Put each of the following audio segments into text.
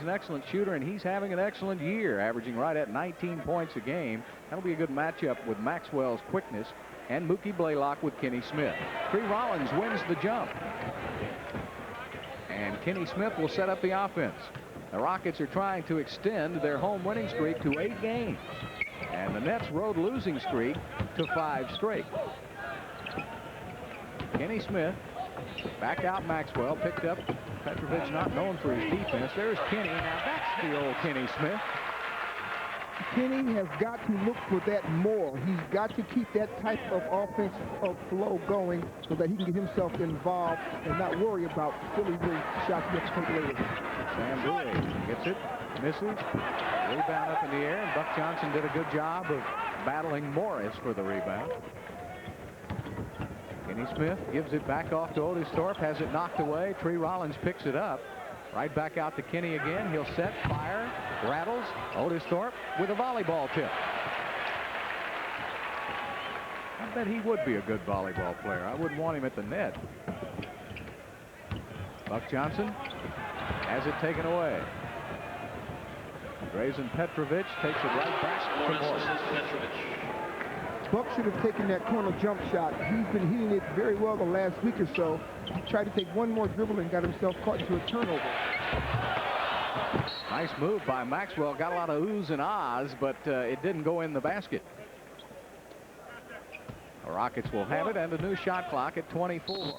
He's an excellent shooter, and he's having an excellent year, averaging right at 19 points a game. That'll be a good matchup with Maxwell's quickness and Mookie Blaylock with Kenny Smith. Tree Rollins wins the jump. And Kenny Smith will set up the offense. The Rockets are trying to extend their home winning streak to 8 games. And the Nets' road losing streak to 5 straight. Kenny Smith back out Maxwell, picked up Petrovic, not known for his defense. There's Kenny. Now that's the old Kenny Smith. Kenny has got to look for that more. He's got to keep that type of offensive flow going so that he can get himself involved and not worry about silly shots he has to take later. Sam Bowie gets it, misses, rebound up in the air, and Buck Johnson did a good job of battling Morris for the rebound. Kenny Smith gives it back off to Otis Thorpe, has it knocked away. Tree Rollins picks it up. Right back out to Kenny again. He'll set, fire, rattles. Otis Thorpe with a volleyball tip. I bet he would be a good volleyball player. I wouldn't want him at the net. Buck Johnson has it taken away. Drazen Petrovic takes it right back to Morris. Buck should have taken that corner jump shot. He's been hitting it very well the last week or so. He tried to take one more dribble and got himself caught into a turnover. Nice move by Maxwell. Got a lot of oohs and ahs, but it didn't go in the basket. The Rockets will have it, and a new shot clock at 24.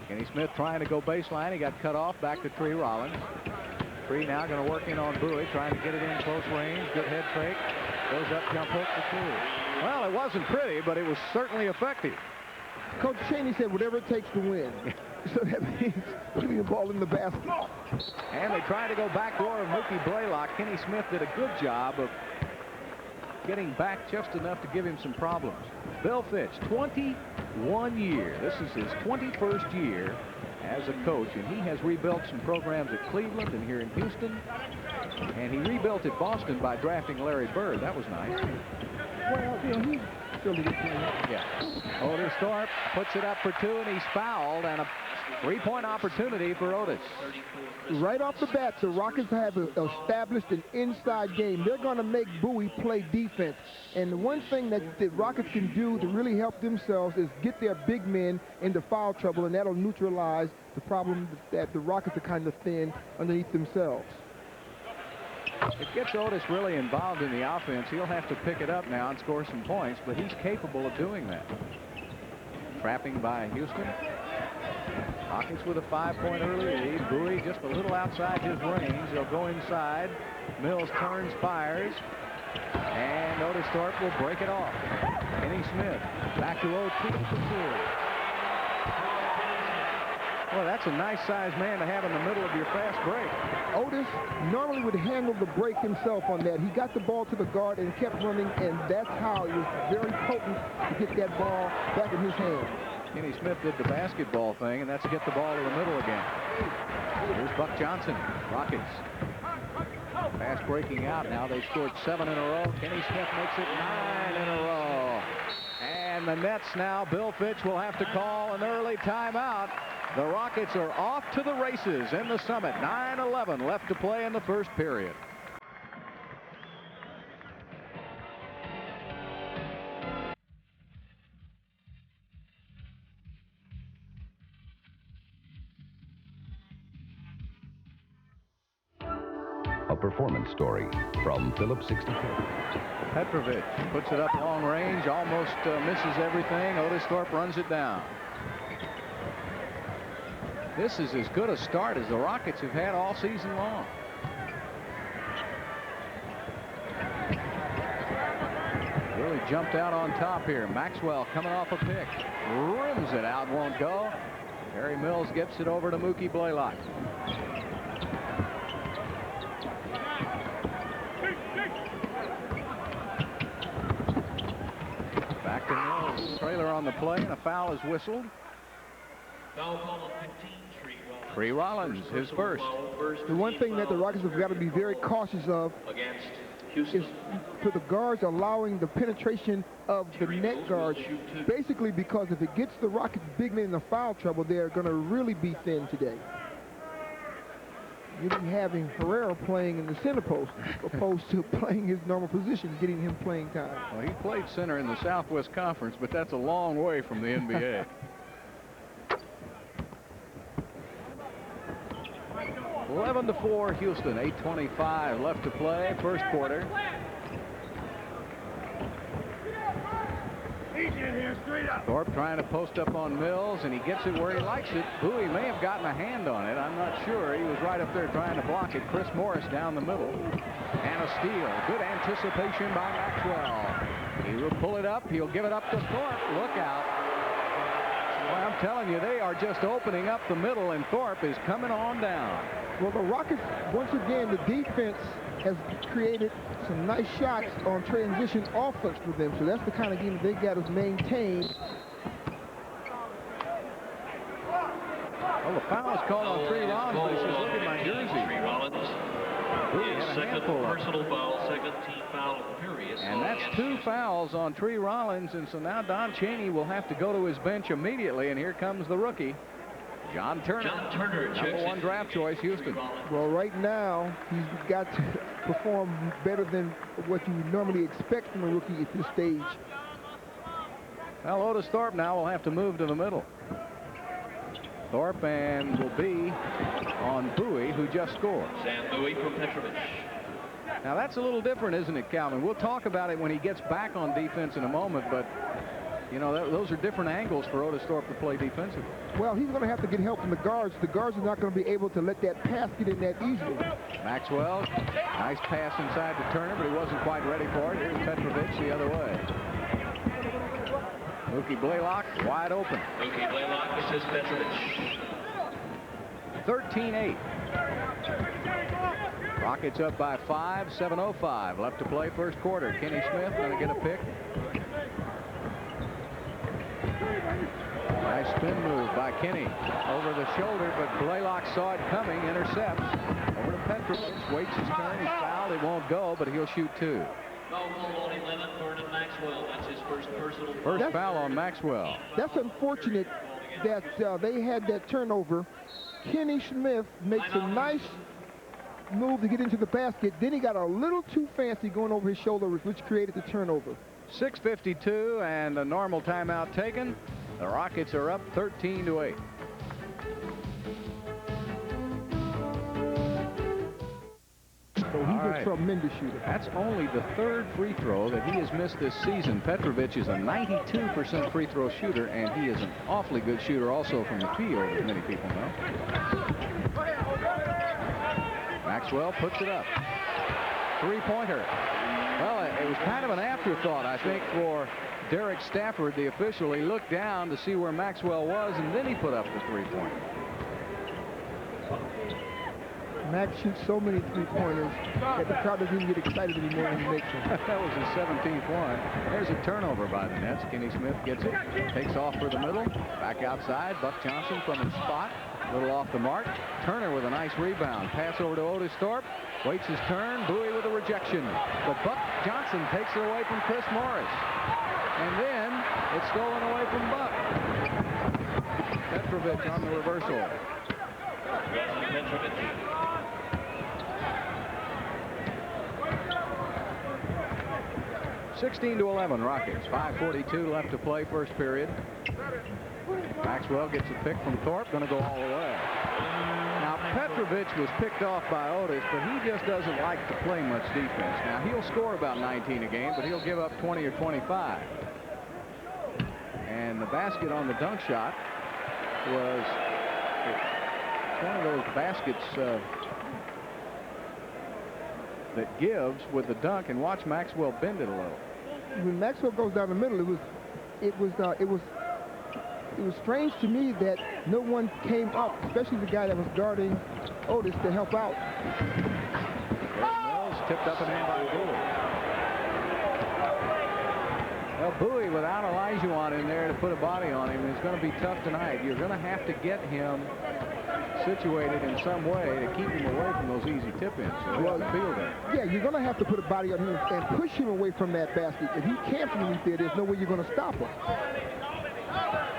Kenny Smith trying to go baseline. He got cut off. Back to Tree Rollins. Tree now going to work in on Bowie, trying to get it in close range. Good head fake. Goes up, jump hook for 2. Well, it wasn't pretty, but it was certainly effective. Coach Chaney said whatever it takes to win. So that means putting the ball in the basket. And they try to go backdoor of Mookie Blaylock. Kenny Smith did a good job of getting back just enough to give him some problems. Bill Fitch, 21 years. This is his 21st year as a coach, and he has rebuilt some programs at Cleveland and here in Houston. And he rebuilt at Boston by drafting Larry Bird. That was nice. Well, you know, he still did it. Yeah. Otis Thorpe puts it up for 2, and he's fouled, and a 3-point opportunity for Otis. Right off the bat, the Rockets have established an inside game. They're going to make Bowie play defense. And the one thing that the Rockets can do to really help themselves is get their big men into foul trouble, and that'll neutralize the problem that the Rockets are kind of thin underneath themselves. It gets Otis really involved in the offense. He'll have to pick it up now and score some points, but he's capable of doing that. Trapping by Houston. Rockets with a 5-point early lead. Bowie just a little outside his range. He'll go inside. Mills turns, fires. And Otis Thorpe will break it off. Kenny Smith back to OT for 2. Well, that's a nice-sized man to have in the middle of your fast break. Otis normally would handle the break himself on that. He got the ball to the guard and kept running, and that's how it was very potent to get that ball back in his hands. Kenny Smith did the basketball thing, and that's get the ball to the middle again. Here's Buck Johnson. Rockets fast breaking out now. They've scored 7 in a row. Kenny Smith makes it 9 in a row. And the Nets now, Bill Fitch will have to call an early timeout. The Rockets are off to the races in the Summit. 9:11 left to play in the first period. A performance story from Phillips 64. Petrovic puts it up long range, almost misses everything. Otis Thorpe runs it down. This is as good a start as the Rockets have had all season long. Really jumped out on top here. Maxwell coming off a pick. Rims it out, won't go. Harry Mills gets it over to Mookie Blaylock. Back to Mills. Trailer on the play, and a foul is whistled. Foul call on 15. Tree Rollins, his first. The one thing that the Rockets have got to be very cautious of is to the guards allowing the penetration of the net guards, basically because if it gets the Rockets big men in the foul trouble, they're going to really be thin today. You'll be having Herrera playing in the center post opposed to playing his normal position, getting him playing time. Well, he played center in the Southwest Conference, but that's a long way from the NBA. 11-4 Houston, 8:25 left to play, first quarter. Thorpe trying to post up on Mills, and he gets it where he likes it. Bowie may have gotten a hand on it. I'm not sure. He was right up there trying to block it. Chris Morris down the middle. And a steal. Good anticipation by Maxwell. He will pull it up. He'll give it up to Thorpe. Look out. Well, I'm telling you, they are just opening up the middle, and Thorpe is coming on down. Well, the Rockets, once again, the defense has created some nice shots on transition offense for them. So that's the kind of game that they got to maintain. Well, the foul is called on Tree Rollins, but he says, look at my jersey. Tree Rollins. Second personal foul, second team foul of the period. And that's 2 fouls on Tree Rollins, and so now Don Chaney will have to go to his bench immediately, and here comes the rookie, John Turner. Number 1 draft choice, Houston. Well, right now, he's got to perform better than what you would normally expect from a rookie at this stage. Well, Otis Thorpe now will have to move to the middle. Thorpe and will be on Bowie, who just scored. Sam Bowie from Petrovic. Now, that's a little different, isn't it, Calvin? We'll talk about it when he gets back on defense in a moment, but you know, those are different angles for Otis Thorpe to play defensively. Well, he's going to have to get help from the guards. The guards are not going to be able to let that pass get in that easily. Maxwell, nice pass inside to Turner, but he wasn't quite ready for it. Here's Petrovic the other way. Mookie Blaylock wide open. Mookie Blaylock assists Petrovic. 13-8. Rockets up by 5, 7:05 left to play first quarter. Kenny Smith going to get a pick. Nice spin move by Kenny over the shoulder, but Blaylock saw it coming, intercepts. Over to Petrovic, waits his turn, he's fouled, it won't go, but he'll shoot 2. Foul on 11, Vernon Maxwell. That's his first personal foul. First foul on Maxwell. That's unfortunate that they had that turnover. Kenny Smith makes a nice move to get into the basket. Then he got a little too fancy going over his shoulder, which created the turnover. 6:52 and a normal timeout taken. The Rockets are up 13-8. So he's a tremendous shooter. That's only the 3rd free throw that he has missed this season. Petrovic is a 92% free throw shooter, and he is an awfully good shooter also from the field, as many people know. Maxwell puts it up. 3-pointer. Well, it was kind of an afterthought, I think, for Derek Stafford, the official. He looked down to see where Maxwell was, and then he put up the 3-pointer. Max shoots so many 3-pointers that the crowd doesn't even get excited anymore when he makes them. That was his 17th one. There's a turnover by the Nets. Kenny Smith gets it, takes off for the middle, back outside. Buck Johnson from his spot, a little off the mark. Turner with a nice rebound. Pass over to Otis Thorpe, waits his turn. Bowie with a rejection. But Buck Johnson takes it away from Chris Morris. And then it's stolen away from Buck. Petrovic on the reversal. Petrovic. 16-11 Rockets. 5:42 left to play first period. Maxwell gets a pick from Thorpe, going to go all the way. Now Petrovic was picked off by Otis, but he just doesn't like to play much defense. Now he'll score about 19 a game, but he'll give up 20 or 25. And the basket on the dunk shot was one of those baskets that gives with the dunk, and watch Maxwell bend it a little. When Maxwell goes down the middle, it was strange to me that no one came up, especially the guy that was guarding Otis, to help out. Mills tipped up and in by Bowie. Well, Bowie without Olajuwon in there to put a body on him is going to be tough tonight. You're going to have to get him situated in some way to keep him away from those easy tip-ins. So well, the field there. Yeah, you're going to have to put a body on him and push him away from that basket. If he camps underneath there, there's no way you're going to stop him.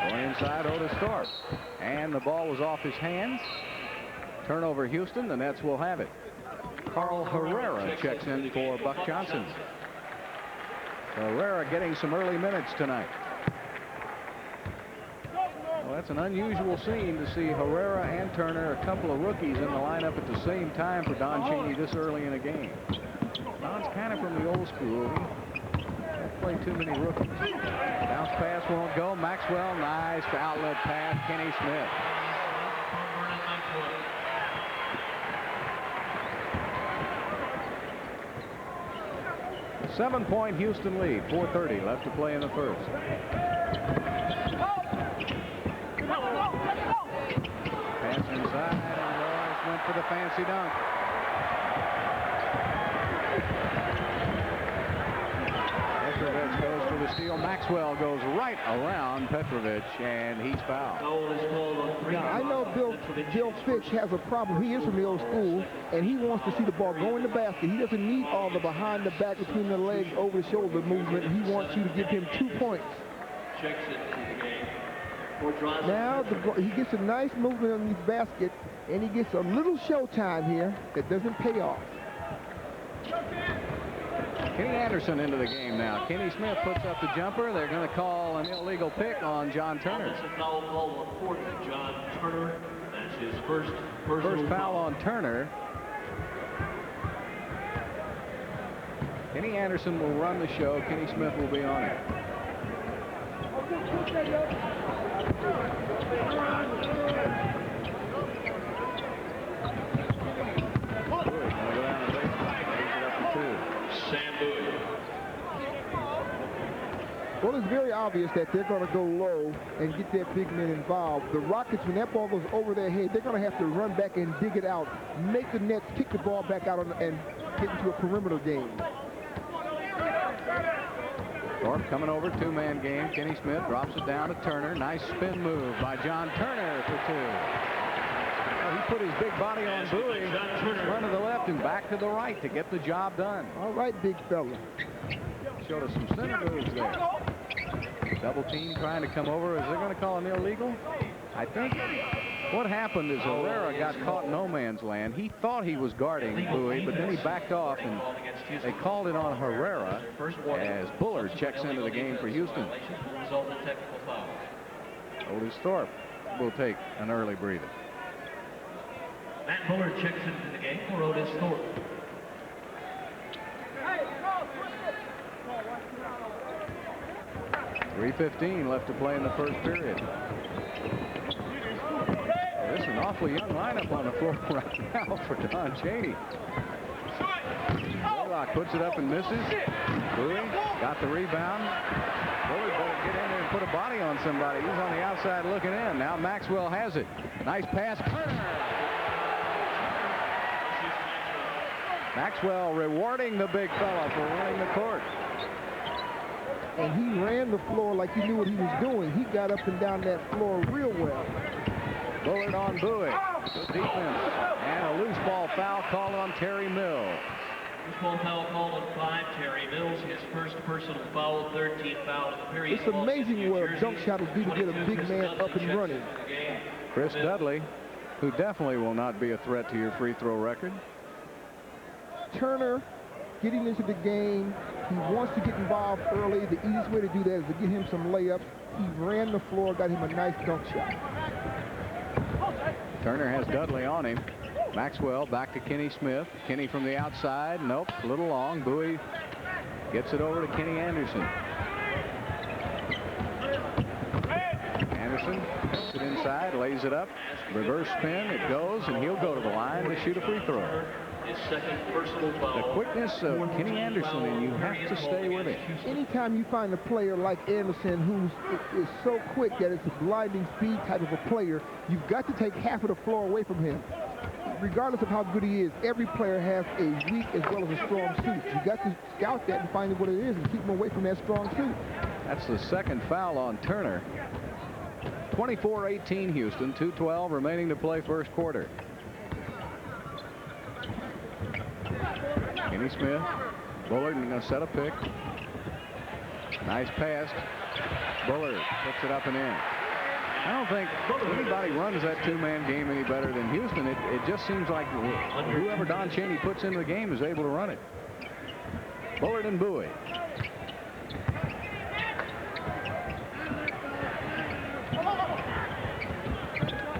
Going inside, Otis Thorpe. And the ball was off his hands. Turnover, Houston. The Nets will have it. Carl Herrera checks in for Buck Johnson. Herrera getting some early minutes tonight. Well, that's an unusual scene to see Herrera and Turner, a couple of rookies, in the lineup at the same time for Don Chaney this early in a game. Don's kind of from the old school. He don't play too many rookies. Bounce pass won't go. Maxwell, nice outlet pass. Kenny Smith. 7-point Houston lead. 4:30 left to play in the first. Pass inside, and Rollins went for the fancy dunk. Petrovic goes for the steal. Maxwell goes right around Petrovic, and he's fouled. Now, I know Bill Fitch has a problem. He is from the old school, and he wants to see the ball go in the basket. He doesn't need all the behind the back, between the legs, over the shoulder movement. He wants you to give him 2 points. Now he gets a nice movement on his basket, and he gets a little showtime here that doesn't pay off. Kenny Anderson into the game now. Kenny Smith puts up the jumper. They're going to call an illegal pick on John Turner. Foul call on court to John Turner. That's his first foul on Turner. Kenny Anderson will run the show. Kenny Smith will be on it. Well, it's very obvious that they're going to go low and get their big men involved. The Rockets, when that ball goes over their head, they're going to have to run back and dig it out, make the Nets kick the ball back out and get into a perimeter game. Thorpe coming over, two-man game. Kenny Smith drops it down to Turner. Nice spin move by John Turner for two. Well, he put his big body on Bowie, front of the left and back to the right to get the job done. All right, big fella. Showed us some center moves there. Double team trying to come over. Is they going to call an illegal? I think what happened is Herrera got caught in no man's land. He thought he was guarding Bowie, but then he backed off, and they called it on Herrera as Bullard checks into the game for Houston. Otis Thorpe will take an early breather. Matt Bullard checks into the game for Otis Thorpe. .3:15 left to play in the first period. This is an awfully young lineup on the floor right now for Don Chaney. Blaylock puts it up and misses. Bowie got the rebound. Bowie better get in there and put a body on somebody. He's on the outside looking in. Now Maxwell has it. Nice pass. Maxwell rewarding the big fella for running the court. And he ran the floor like he knew what he was doing. He got up and down that floor real well. Bullard on Bowie. Good defense. And a loose ball foul called on Terry Mills. Loose ball foul called on 5. Terry Mills, his first personal foul, 13 fouls. It's amazing what a dunk shot will do to get a big man up and running. Chris Dudley, who definitely will not be a threat to your free throw record. Turner getting into the game. He wants to get involved early. The easiest way to do that is to get him some layups. He ran the floor, got him a nice dunk shot. Turner has Dudley on him. Maxwell back to Kenny Smith. Kenny from the outside. Nope, a little long. Bowie gets it over to Kenny Anderson. Anderson puts it inside, lays it up. Reverse spin, it goes, and he'll go to the line to shoot a free throw. His second personal foul. The quickness of Kenny Anderson, and you have to stay with it. Anytime you find a player like Anderson who is so quick that it's a blinding speed type of a player, you've got to take half of the floor away from him. Regardless of how good he is, every player has a weak as well as a strong suit. You got to scout that and find out what it is and keep him away from that strong suit. That's the second foul on Turner. 24-18 Houston. 2:12 remaining to play first quarter. Kenny Smith. Bullard going to set a pick. Nice pass. Bullard puts it up and in. I don't think anybody runs that two-man game any better than Houston. It just seems like whoever Don Chaney puts into the game is able to run it. Bullard and Bowie.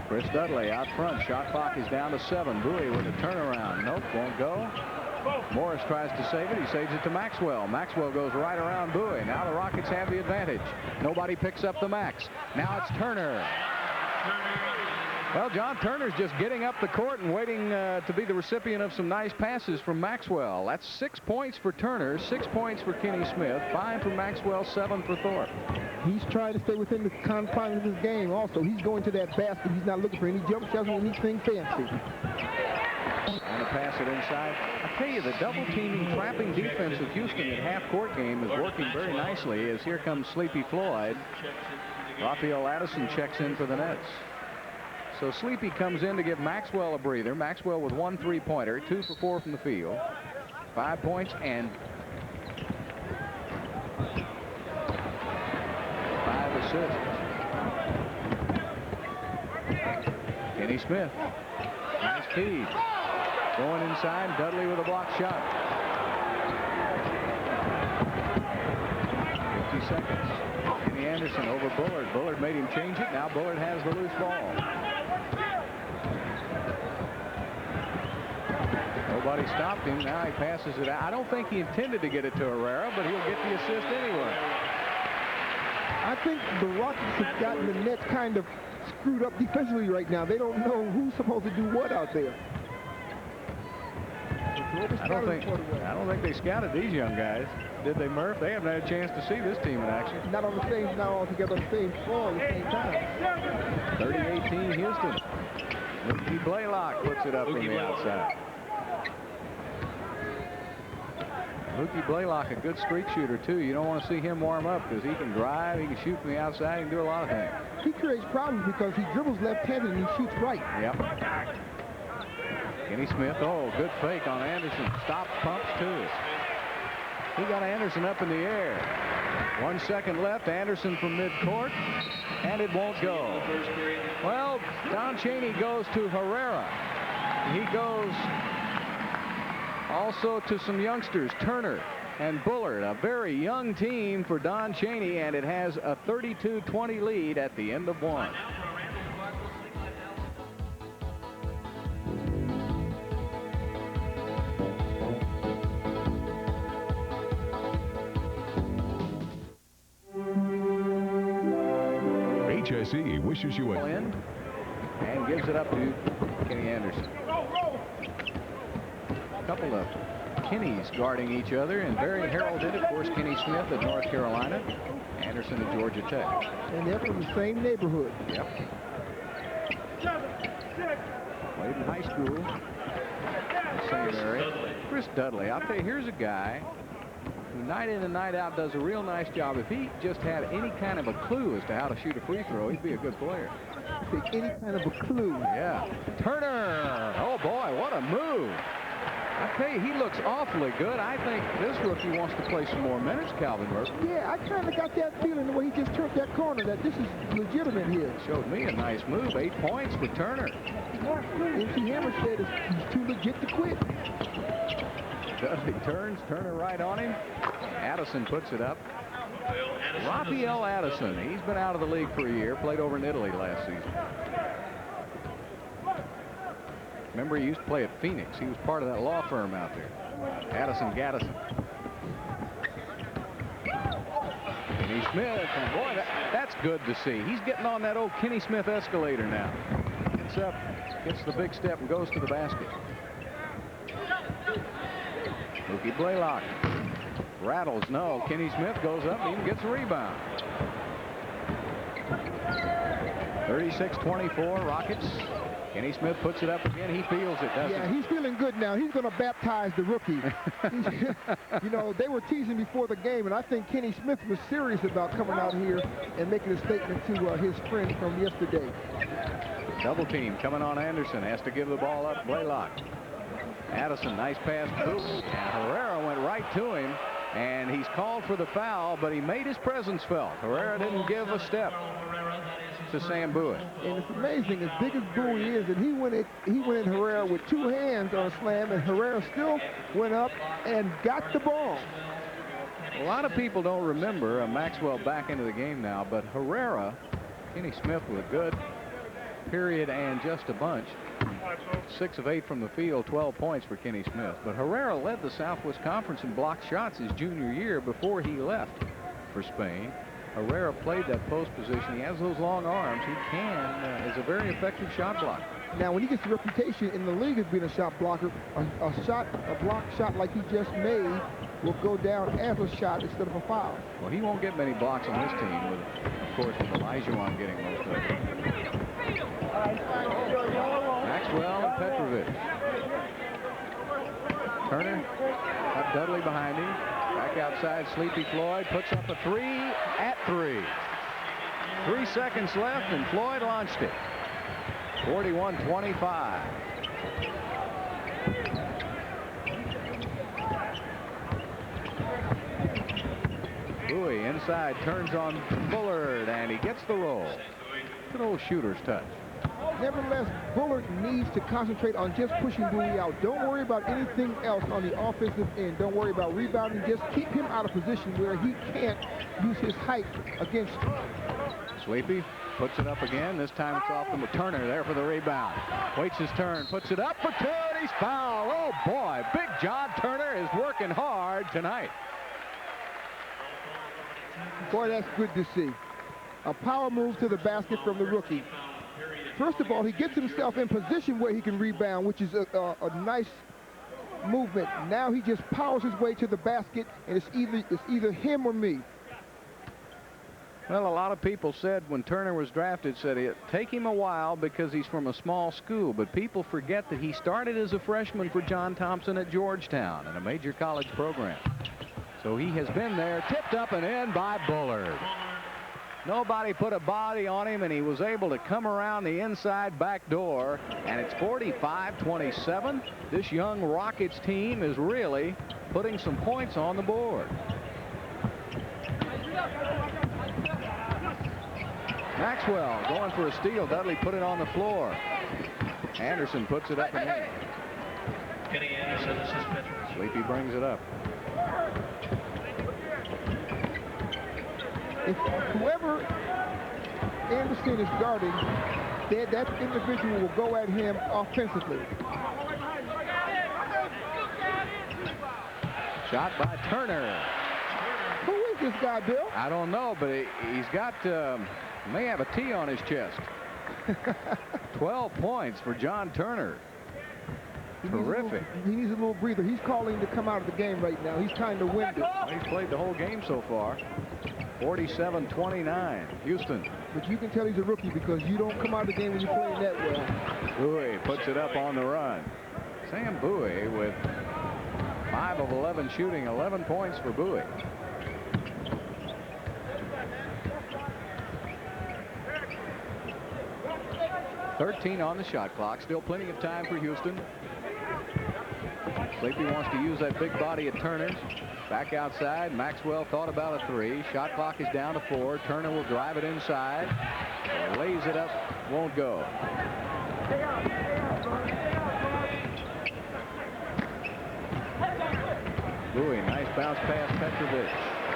Chris Dudley out front. Shot clock is down to 7. Bowie with a turnaround. Nope, won't go. Morris tries to save it. He saves it to Maxwell. Maxwell goes right around Bowie. Now the Rockets have the advantage. Nobody picks up the Max. Now it's Turner. Well, John Turner's just getting up the court and waiting to be the recipient of some nice passes from Maxwell. That's 6 points for Turner, 6 points for Kenny Smith, 5 for Maxwell, 7 for Thorpe. He's trying to stay within the confines of his game also. He's going to that basket. He's not looking for any jump shots or anything fancy. And to pass it inside. I tell you, the double teaming, trapping defense of Houston at half-court game is working very nicely as here comes Seepy Floyd. Rafael Addison checks in for the Nets. So Sleepy comes in to give Maxwell a breather. Maxwell with 1 3-pointer, 2 for 4 from the field, 5 points and 5 assists. Kenny Smith, nice feed. Going inside, Dudley with a block shot. 50 seconds. Kenny Anderson over Bullard. Bullard made him change it. Now Bullard has the loose ball. Nobody stopped him. Now he passes it out. I don't think he intended to get it to Herrera, but he'll get the assist anyway. I think the Rockets have gotten the Nets kind of screwed up defensively right now. They don't know who's supposed to do what out there. I don't think they scouted these young guys. Did they, Murph? They haven't had a chance to see this team in action. Not all together on the same floor at the same time. 30-18 Houston. Mookie Blaylock puts it up from the outside. Mookie Blaylock, a good streak shooter, too. You don't want to see him warm up because he can drive, he can shoot from the outside, he can do a lot of things. He creates problems because he dribbles left-handed and he shoots right. Yep. Kenny Smith, oh, good fake on Anderson. Stops, pumps, too. He got Anderson up in the air. 1 second left. Anderson from midcourt, and it won't go. Well, Don Chaney goes to Herrera. He goes also to some youngsters, Turner and Bullard. A very young team for Don Chaney, and it has a 32-20 lead at the end of 1. HSE wishes you a in and gives it up to Kenny Anderson. A couple of Kennys guarding each other, and very heralded, of course, Kenny Smith at North Carolina, Anderson at Georgia Tech. And they're from the same neighborhood. Yep. Played in high school in the same area. Chris Dudley, I'll tell you, here's a guy who night in and night out does a real nice job. If he just had any kind of a clue as to how to shoot a free throw, he'd be a good player. Any kind of a clue. Yeah. Turner. Oh, boy, what a move. I tell you, he looks awfully good. I think this rookie wants to play some more minutes, Calvin Murphy. Yeah, I kind of got that feeling the way he just turned that corner, that this is legitimate here. Showed me a nice move. 8 points for Turner. MC Hammer said he's too legit to quit. Dudley turns, Turner right on him. Addison puts it up. Rafael Addison, he's been out of the league for a year, played over in Italy last season. Remember, he used to play at Phoenix. He was part of that law firm out there. Addison Gaddison. Kenny Smith, and boy, that's good to see. He's getting on that old Kenny Smith escalator now. Gets up, gets the big step, and goes to the basket. Mookie Blaylock rattles. No, Kenny Smith goes up and even gets a rebound. 36-24 Rockets. Kenny Smith puts it up again. He feels it, doesn't he? Yeah, he's feeling good now. He's going to baptize the rookie. You know, they were teasing before the game, and I think Kenny Smith was serious about coming out here and making a statement to his friend from yesterday. Double team coming on Anderson. Has to give the ball up. Blaylock. Addison, nice pass. And Herrera went right to him, and he's called for the foul, but he made his presence felt. Herrera didn't give a step to Sam Bowie. And it's amazing, as big as Bowie is, and he went at Herrera with two hands on a slam, and Herrera still went up and got the ball. A lot of people don't remember Maxwell back into the game now, but Herrera, Kenny Smith with a good period and just a bunch. 6 of 8 from the field, 12 points for Kenny Smith. But Herrera led the Southwest Conference in blocked shots his junior year before he left for Spain. Herrera played that post position. He has those long arms. He is a very effective shot blocker. Now, when he gets the reputation in the league as being a shot blocker, a block shot like he just made will go down as a shot instead of a foul. Well, he won't get many blocks on this team, with, of course, with Olajuwon getting most of it. Maxwell and Petrovic. Turner, got Dudley behind him. Back outside, Seepy Floyd puts up a 3 at 3. 3 seconds left, and Floyd launched it. 41-25. Bowie inside, turns on Bullard, and he gets the roll. Good old shooter's touch. Nevertheless, Bullard needs to concentrate on just pushing Bowie out. Don't worry about anything else on the offensive end. Don't worry about rebounding. Just keep him out of position where he can't use his height against him. Sleepy puts it up again. This time it's off from Turner there for the rebound. Waits his turn, puts it up for 2, and he's fouled. Oh boy, Big John Turner is working hard tonight. Boy, that's good to see. A power move to the basket from the rookie. First of all, he gets himself in position where he can rebound, which is a nice movement. Now he just powers his way to the basket, and it's either him or me. Well, a lot of people said when Turner was drafted, said it'd take him a while because he's from a small school, but people forget that he started as a freshman for John Thompson at Georgetown in a major college program. So he has been there, tipped up and in by Bullard. Nobody put a body on him, and he was able to come around the inside back door, and it's 45-27. This young Rockets team is really putting some points on the board. Maxwell going for a steal. Dudley put it on the floor. Anderson puts it up and in. Kenny Anderson, this is Petrovic. Sleepy brings it up. If whoever Anderson is guarding, that individual will go at him offensively. Shot by Turner. Who is this guy, Bill? I don't know, but he's got, may have a T on his chest. 12 points for John Turner. Terrific. He needs a little breather. He's calling to come out of the game right now. He's kind of winded. Well, he's played the whole game so far. 47-29, Houston. But you can tell he's a rookie because you don't come out of the game when you're playing that well. Bowie puts it up on the run. Sam Bowie with 5 of 11 shooting, 11 points for Bowie. .13 on the shot clock. Still plenty of time for Houston. Sleepy wants to use that big body at Turner's. Back outside. Maxwell thought about a 3. Shot clock is down to 4. Turner will drive it inside. Lays it up. Won't go. Bowie, nice bounce pass. Petrovic.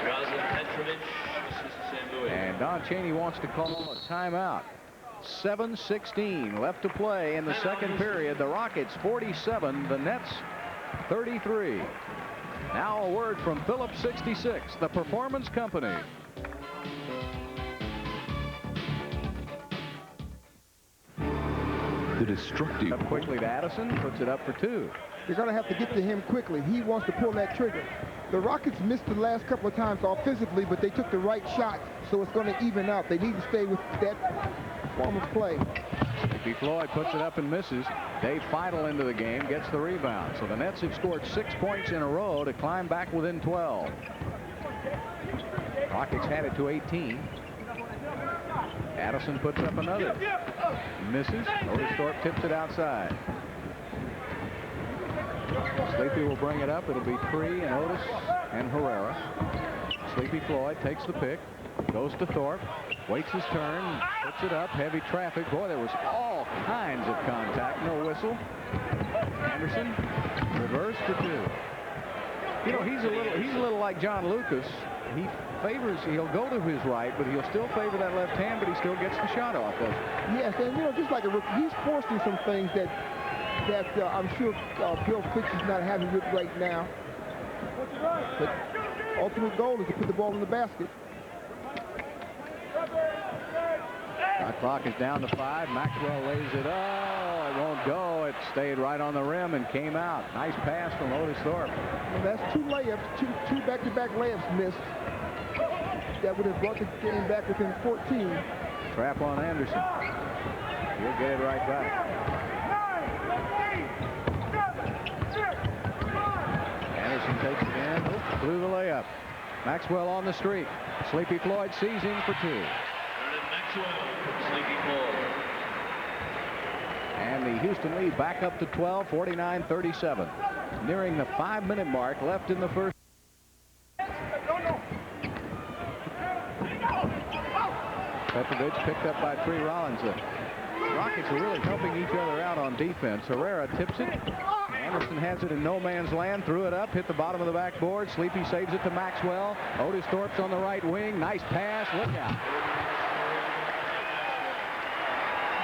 Drazen Petrovic, this is Sam Bowie. And Don Chaney wants to call a timeout. 7:16 left to play in the second period. The Rockets 47, the Nets 33. Now a word from Phillips 66, the performance company. The destructive. Up quickly to Addison, puts it up for 2. They're going to have to get to him quickly. He wants to pull that trigger. The Rockets missed the last couple of times offensively, but they took the right shot, so it's going to even out. They need to stay with that form of play. Seepy Floyd puts it up and misses. Dave Feitl into the game, gets the rebound. So the Nets have scored 6 points in a row to climb back within 12. Rockets had it to 18. Addison puts up another. Misses. Otis Thorpe tips it outside. Sleepy will bring it up. It'll be Tree and Otis and Herrera. Sleepy Floyd takes the pick. Goes to Thorpe. Waits his turn. Puts it up. Heavy traffic. Boy, there was all kinds of contact. No whistle. Anderson. Reverse for 2. You know, he's a little like John Lucas. He'll go to his right, but he'll still favor that left hand, but he still gets the shot off, doesn't he? Yes, and you know, just like a rookie, he's forcing some things that I'm sure Bill Fitch is not having with right now. But ultimate goal is to put the ball in the basket. Shot clock is down to 5. Maxwell lays it. Oh, it won't go. It stayed right on the rim and came out. Nice pass from Otis Thorpe. Well, that's 2 layups, two back-to-back layups missed. That would have brought the game back within 14. Trap on Anderson. He'll get it right back. Anderson takes it in. Oops, through the layup. Maxwell on the streak. Sleepy Floyd sees him for 2. Vernon Maxwell from Sleepy Floyd. And the Houston lead back up to 12, 49-37. Nearing the 5-minute mark left in the first. Petrovic picked up by Tree Rollins. The Rockets are really helping each other out on defense. Herrera tips it. Anderson has it in no man's land. Threw it up, hit the bottom of the backboard. Sleepy saves it to Maxwell. Otis Thorpe's on the right wing. Nice pass. Look out.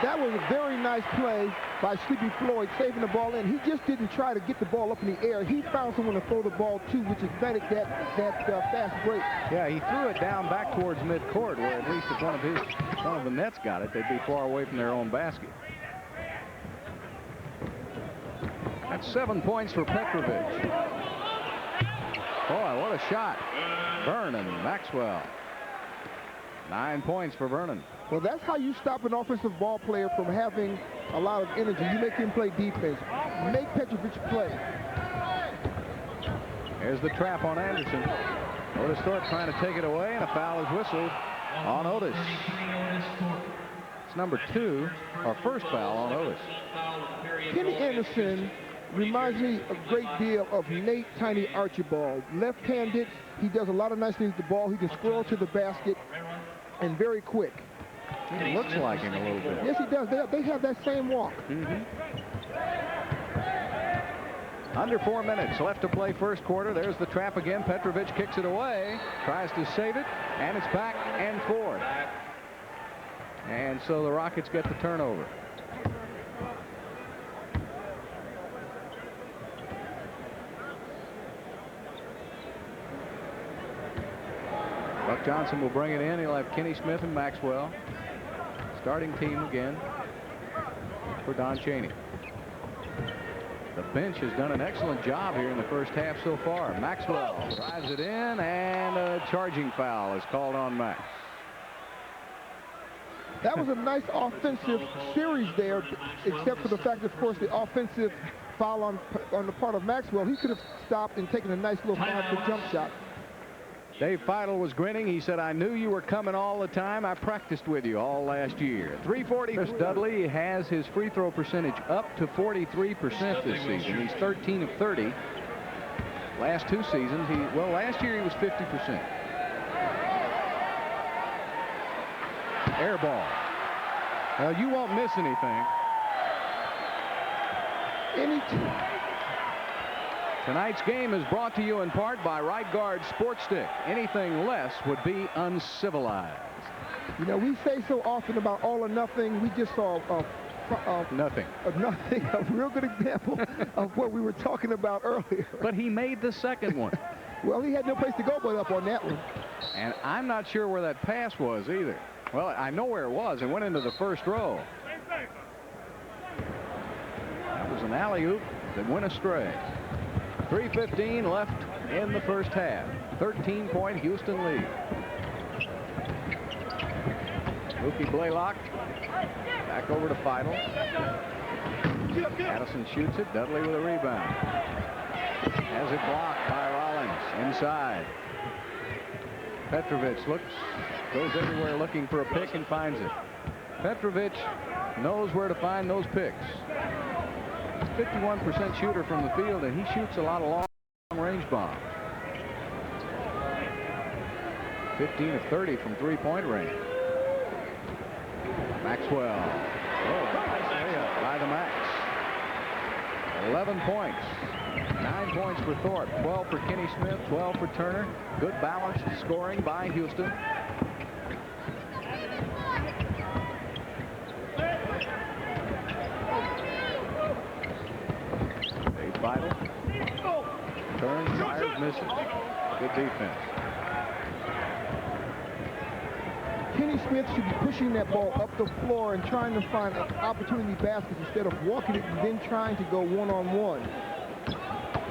That was a very nice play by Sleepy Floyd, saving the ball in. He just didn't try to get the ball up in the air. He found someone to throw the ball to, which ignited that fast break. Yeah, he threw it down back towards midcourt, where at least if one of the Nets got it, they'd be far away from their own basket. That's 7 points for Petrovic. Boy, what a shot. Vernon Maxwell. 9 points for Vernon. Well, that's how you stop an offensive ball player from having a lot of energy. You make him play defense. Make Petrovic play. Here's the trap on Anderson. Otis Thorpe trying to take it away, and a foul is whistled on Otis. It's number 2, or first foul on Otis. Kenny Anderson reminds me a great deal of Nate Tiny Archibald. Left-handed, he does a lot of nice things with the ball. He can squirrel to the basket and very quick. He looks like him a little bit. Yes, he does. They have that same walk. Under 4 minutes left to play first quarter. There's the trap again. Petrovic kicks it away, tries to save it, and it's back and forth. And so the Rockets get the turnover. Buck Johnson will bring it in. He'll have Kenny Smith and Maxwell. Starting team again for Don Chaney. The bench has done an excellent job here in the first half so far. Maxwell drives it in, and a charging foul is called on Max. That was a nice offensive series there, except for the fact, of course, the offensive foul on the part of Maxwell. He could have stopped and taken a nice little foul jump shot. Dave Feitl was grinning. He said, I knew you were coming all the time. I practiced with you all last year. 340. Dudley has his free throw percentage up to 43% this season. He's 13 of 30. Last 2 seasons, last year he was 50%. Air ball. Well, you won't miss anything. Tonight's game is brought to you in part by Right Guard Sports Stick. Anything less would be uncivilized. You know, we say so often about all or nothing. We just saw nothing. A real good example of what we were talking about earlier. But he made the second one. Well, he had no place to go but up on that one. And I'm not sure where that pass was either. Well, I know where it was. It went into the first row. That was an alley-oop that went astray. 3:15 left in the first half. 13-point Houston lead. Mookie Blaylock Back over to Feitl. Addison shoots it. Dudley with a rebound. Has it blocked by Rollins inside. Petrovic goes everywhere looking for a pick and finds it. Petrovic knows where to find those picks. He's 51% shooter from the field, and he shoots a lot of long-range bombs. 15 of 30 from three-point range. Maxwell. Nice layup by the Max. 11 points. 9 points for Thorpe. 12 for Kenny Smith. 12 for Turner. Good balanced scoring by Houston. Feitl. Turns, fires, misses. Good defense. Kenny Smith should be pushing that ball up the floor and trying to find opportunity baskets instead of walking it and then trying to go one-on-one.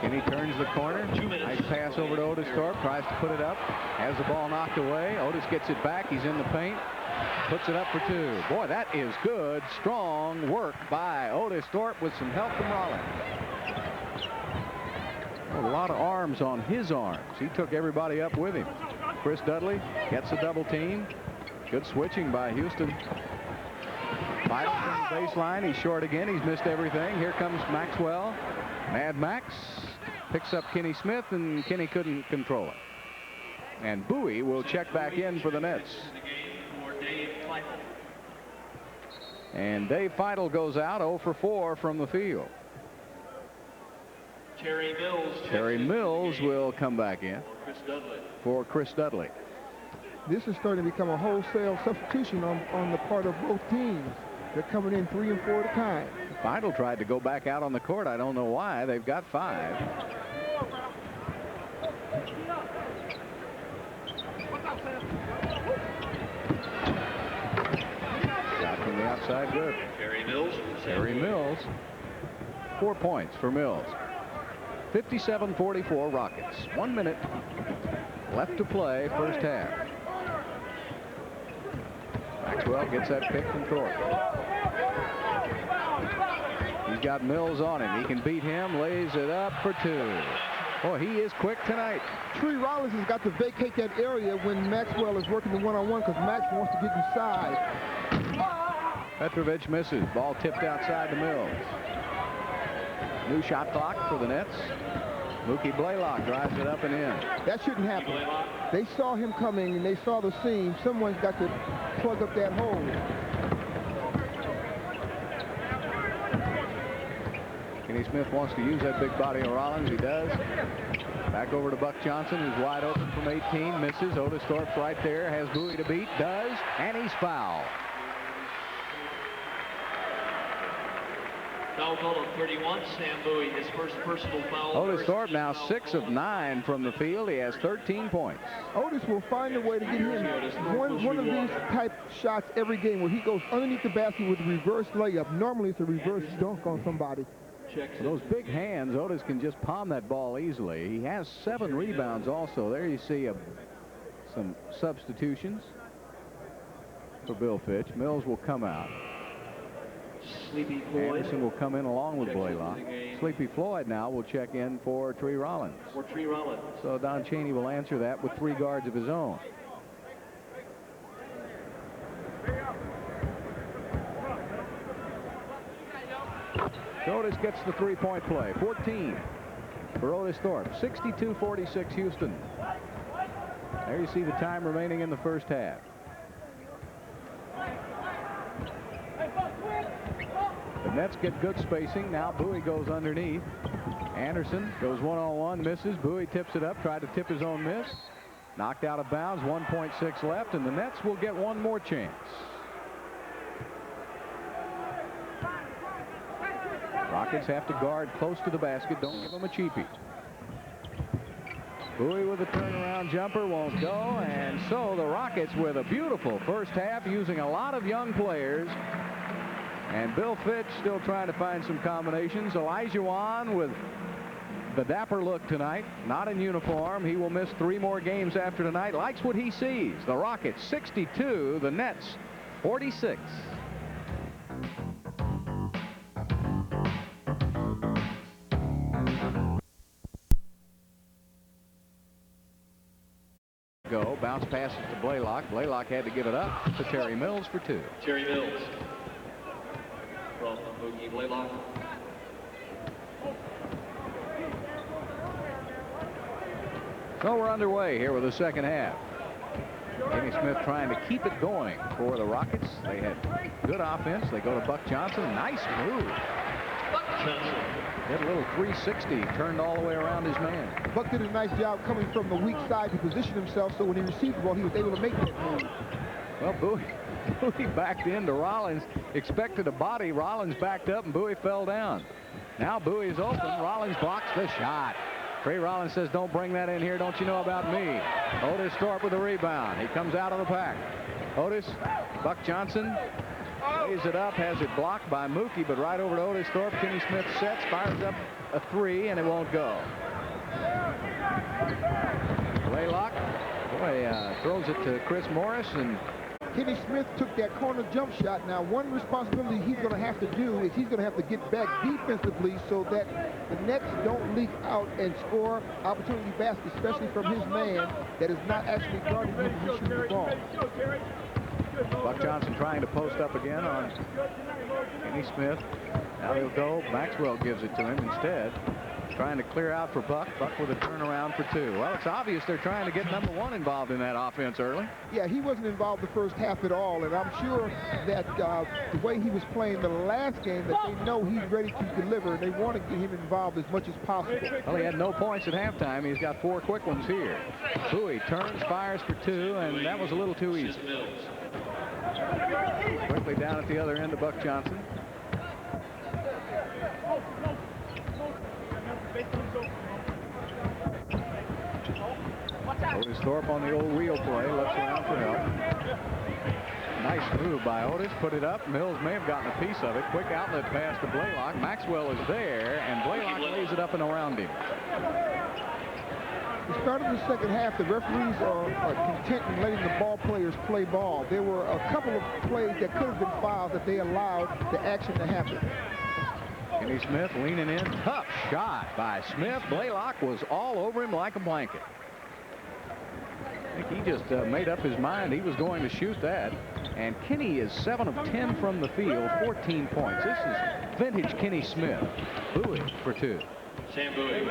Kenny turns the corner. Nice pass over to Otis Thorpe. Tries to put it up. Has the ball knocked away. Otis gets it back. He's in the paint. Puts it up for two. Boy, that is good, strong work by Otis Thorpe with some help from Rollins. A lot of arms on his arms. He took everybody up with him. Chris Dudley gets a double team. Good switching by Houston. Feitl from the baseline. He's short again. He's missed everything. Here comes Maxwell. Mad Max picks up Kenny Smith, and Kenny couldn't control it. And Bowie will check back in for the Nets. And Dave Feitl goes out 0 for 4 from the field. Terry Mills will come back in for Chris Dudley. This is starting to become a wholesale substitution on the part of both teams. They're coming in 3 and 4 at a time. Feitl tried to go back out on the court. I don't know why. They've got 5. Shot from the outside, good. Terry Mills. 4 points for Mills. 57-44 Rockets. 1 minute left to play, first half. Maxwell gets that pick from Thorpe. He's got Mills on him. He can beat him, lays it up for 2. Boy, he is quick tonight. Tree Rollins has got to vacate that area when Maxwell is working the one-on-one because Max wants to get inside. Petrovic misses. Ball tipped outside to Mills. New shot clock for the Nets. Mookie Blaylock drives it up and in. That shouldn't happen. They saw him coming and they saw the seam. Someone's got to plug up that hole. Kenny Smith wants to use that big body of Rollins. He does. Back over to Buck Johnson, who's wide open from 18. Misses. Otis Thorpe's right there. Has Bowie to beat. Does. And he's fouled. Foul call of 31, Sam Bowie, his first personal foul. Otis Thorpe now 6 of 9 from the field. He has 13 points. Otis will find a way to get him one of these type shots every game where he goes underneath the basket with a reverse layup. Normally it's a reverse dunk on somebody. With those big hands, Otis can just palm that ball easily. He has 7 rebounds also. There you see some substitutions for Bill Fitch. Mills will come out. Seepy Floyd. Anderson will come in along with Blaylock. Seepy Floyd now will check in for Tree Rollins. So Don Chaney will answer that with 3 guards of his own. Otis gets the 3-point play. 14 for Otis Thorpe. 62-46 Houston. There you see the time remaining in the first half. The Nets get good spacing. Now Bowie goes underneath. Anderson goes one-on-one, misses. Bowie tips it up, tried to tip his own miss. Knocked out of bounds, 1.6 left, and the Nets will get one more chance. Rockets have to guard close to the basket. Don't give them a cheapie. Bowie with a turnaround jumper won't go, and so the Rockets with a beautiful first half using a lot of young players. And Bill Fitch still trying to find some combinations. Olajuwon with the dapper look tonight, not in uniform. He will miss 3 more games after tonight. Likes what he sees. The Rockets 62, the Nets 46. Bounce passes to Blaylock. Blaylock had to give it up to Terry Mills for 2. Terry Mills from Mookie Blaylock. So we're underway here with the second half. Kenny Smith trying to keep it going for the Rockets. They had good offense. They go to Buck Johnson. Nice move. Buck Johnson. Hit a little 360, turned all the way around his man. Buck did a nice job coming from the weak side to position himself, so when he received the ball, he was able to make that move. Well, Bowie backed into Rollins, expected a body. Rollins backed up, and Bowie fell down. Now Bowie's open. Rollins blocks the shot. Trey Rollins says, don't bring that in here. Don't you know about me? Otis Thorpe with the rebound. He comes out of the pack. Otis, Buck Johnson lays it up, has it blocked by Mookie, but right over to Otis Thorpe. Kenny Smith sets, fires up a 3, and it won't go. Blaylock, throws it to Chris Morris, and Kenny Smith took that corner jump shot. Now, one responsibility he's going to have to do is he's going to have to get back defensively so that the Nets don't leak out and score opportunity baskets, especially from his man that is not actually guarding him when he's shooting the ball. Buck Johnson trying to post up again on Kenny Smith. Now he'll go. Maxwell gives it to him instead. Trying to clear out for Buck. Buck with a turnaround for 2. Well, it's obvious they're trying to get number 1 involved in that offense early. Yeah, he wasn't involved the first half at all, and I'm sure that the way he was playing the last game, that they know he's ready to deliver, and they want to get him involved as much as possible. Well, he had no points at halftime. He's got 4 quick ones here. Bowie turns, fires for 2, and that was a little too easy. Quickly down at the other end to Buck Johnson. Otis Thorpe on the old wheel play, looks around for help. Nice move by Otis, put it up. Mills may have gotten a piece of it. Quick outlet pass to Blaylock. Maxwell is there, and Blaylock lays it up and around him. The start of the second half, the referees are content in letting the ball players play ball. There were a couple of plays that could have been fouled that they allowed the action to happen. Kenny Smith leaning in. Tough shot by Smith. Blaylock was all over him like a blanket. I think he just made up his mind he was going to shoot that. And Kenny is 7 of 10 from the field, 14 points. This is vintage Kenny Smith. Bowie for 2. Sam Bowie.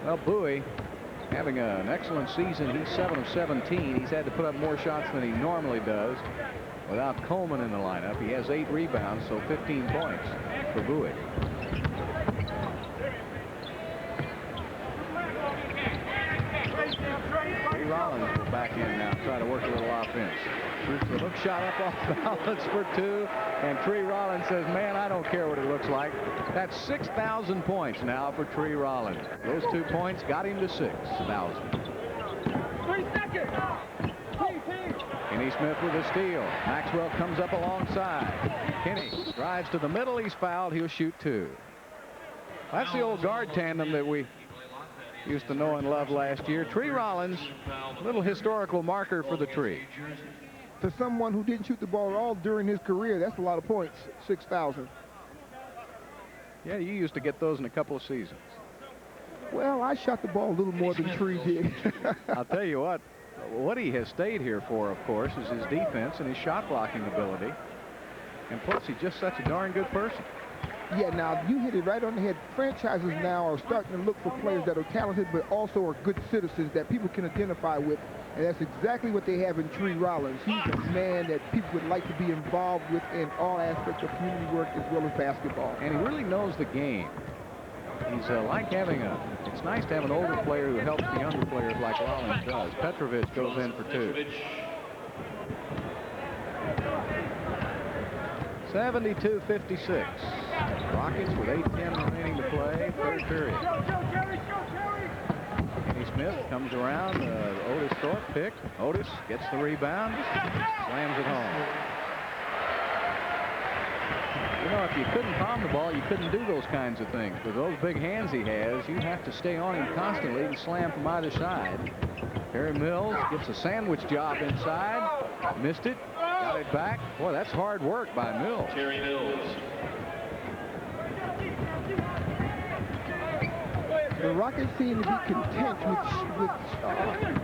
Well, Bowie having an excellent season. He's 7 of 17. He's had to put up more shots than he normally does without Coleman in the lineup. He has 8 rebounds, so 15 points for Bowie. Rollins will back in now, try to work a little offense. Shoots the hook shot up off balance for 2, and Tree Rollins says, man, I don't care what it looks like. That's 6,000 points now for Tree Rollins. Those 2 points got him to 6,000. 3 seconds. Kenny Smith with a steal. Maxwell comes up alongside. Kenny drives to the middle. He's fouled. He'll shoot 2. That's the old guard tandem that we used to know and love last year. Tree Rollins, a little historical marker for the Tree. To someone who didn't shoot the ball at all during his career, that's a lot of points, 6,000. Yeah, you used to get those in a couple of seasons. Well, I shot the ball a little more than Tree did. I'll tell you what he has stayed here for, of course, is his defense and his shot blocking ability. And plus, he's just such a darn good person. Yeah, now you hit it right on the head. Franchises now are starting to look for players that are talented but also are good citizens that people can identify with, and that's exactly what they have in Tree Rollins. He's a man that people would like to be involved with in all aspects of community work as well as basketball. And he really knows the game. He's like having it's nice to have an older player who helps the younger players like Rollins does. Petrovic goes in for 2. 72-56. Rockets with 8:10 remaining to play, 3rd period. Kenny Smith comes around. Otis Thorpe pick. Otis gets the rebound, slams it home. You know, if you couldn't palm the ball, you couldn't do those kinds of things. With those big hands he has, you have to stay on him constantly and slam from either side. Terry Mills gets a sandwich job inside. Missed it. Got it back. Boy, that's hard work by Mills. Terry Mills. The Rockets seem to be content with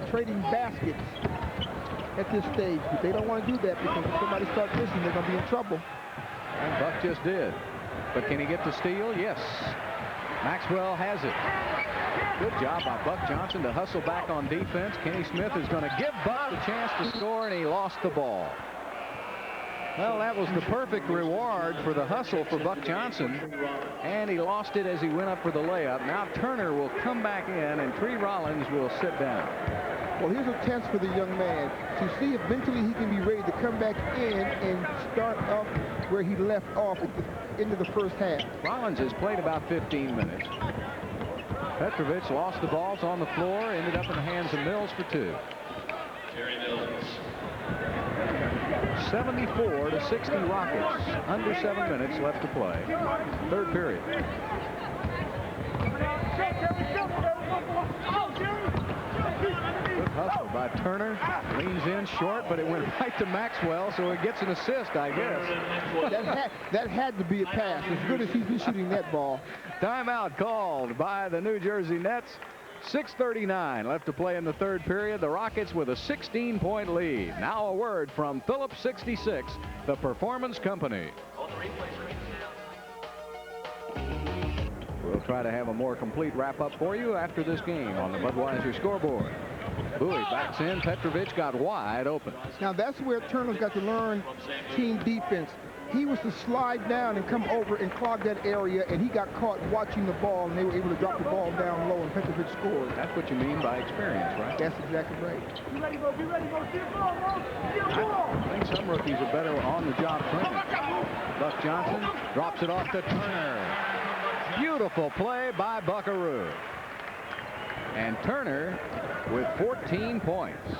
trading baskets at this stage, but they don't want to do that because if somebody starts missing, they're going to be in trouble. And Buck just did. But can he get the steal? Yes. Maxwell has it. Good job by Buck Johnson to hustle back on defense. Kenny Smith is going to give Buck a chance to score, and he lost the ball. Well, that was the perfect reward for the hustle for Buck Johnson, and he lost it as he went up for the layup. Now Turner will come back in, and Tree Rollins will sit down. Well, here's a chance for the young man to see if eventually he can be ready to come back in and start up where he left off at the end of the first half. Rollins has played about 15 minutes. Petrovic lost the balls on the floor, ended up in the hands of Mills for two. Terry Mills. 74 to 60 Rockets. Under 7 minutes left to play. Third period. Good hustle by Turner. Leans in short, but it went right to Maxwell, so it gets an assist, I guess. that had to be a pass, as good as he's been shooting that ball. Timeout called by the New Jersey Nets. 6:39 left to play in the third period. The Rockets with a 16-point lead. Now a word from Phillips 66, the Performance Company. We'll try to have a more complete wrap-up for you after this game on the Budweiser scoreboard. Bowie backs in. Petrovic got wide open. Now that's where Turner's got to learn team defense. He was to slide down and come over and clog that area, and he got caught watching the ball, and they were able to drop the ball down low, and Petrovic scored. That's what you mean by experience, right? That's exactly right. Be ready, Bo. Be ready, Bo. Get the ball, Bo. Get the ball. I think some rookies are better on-the-job training. Buck Johnson drops it off to Turner. Beautiful play by Buckaroo. And Turner with 14 points.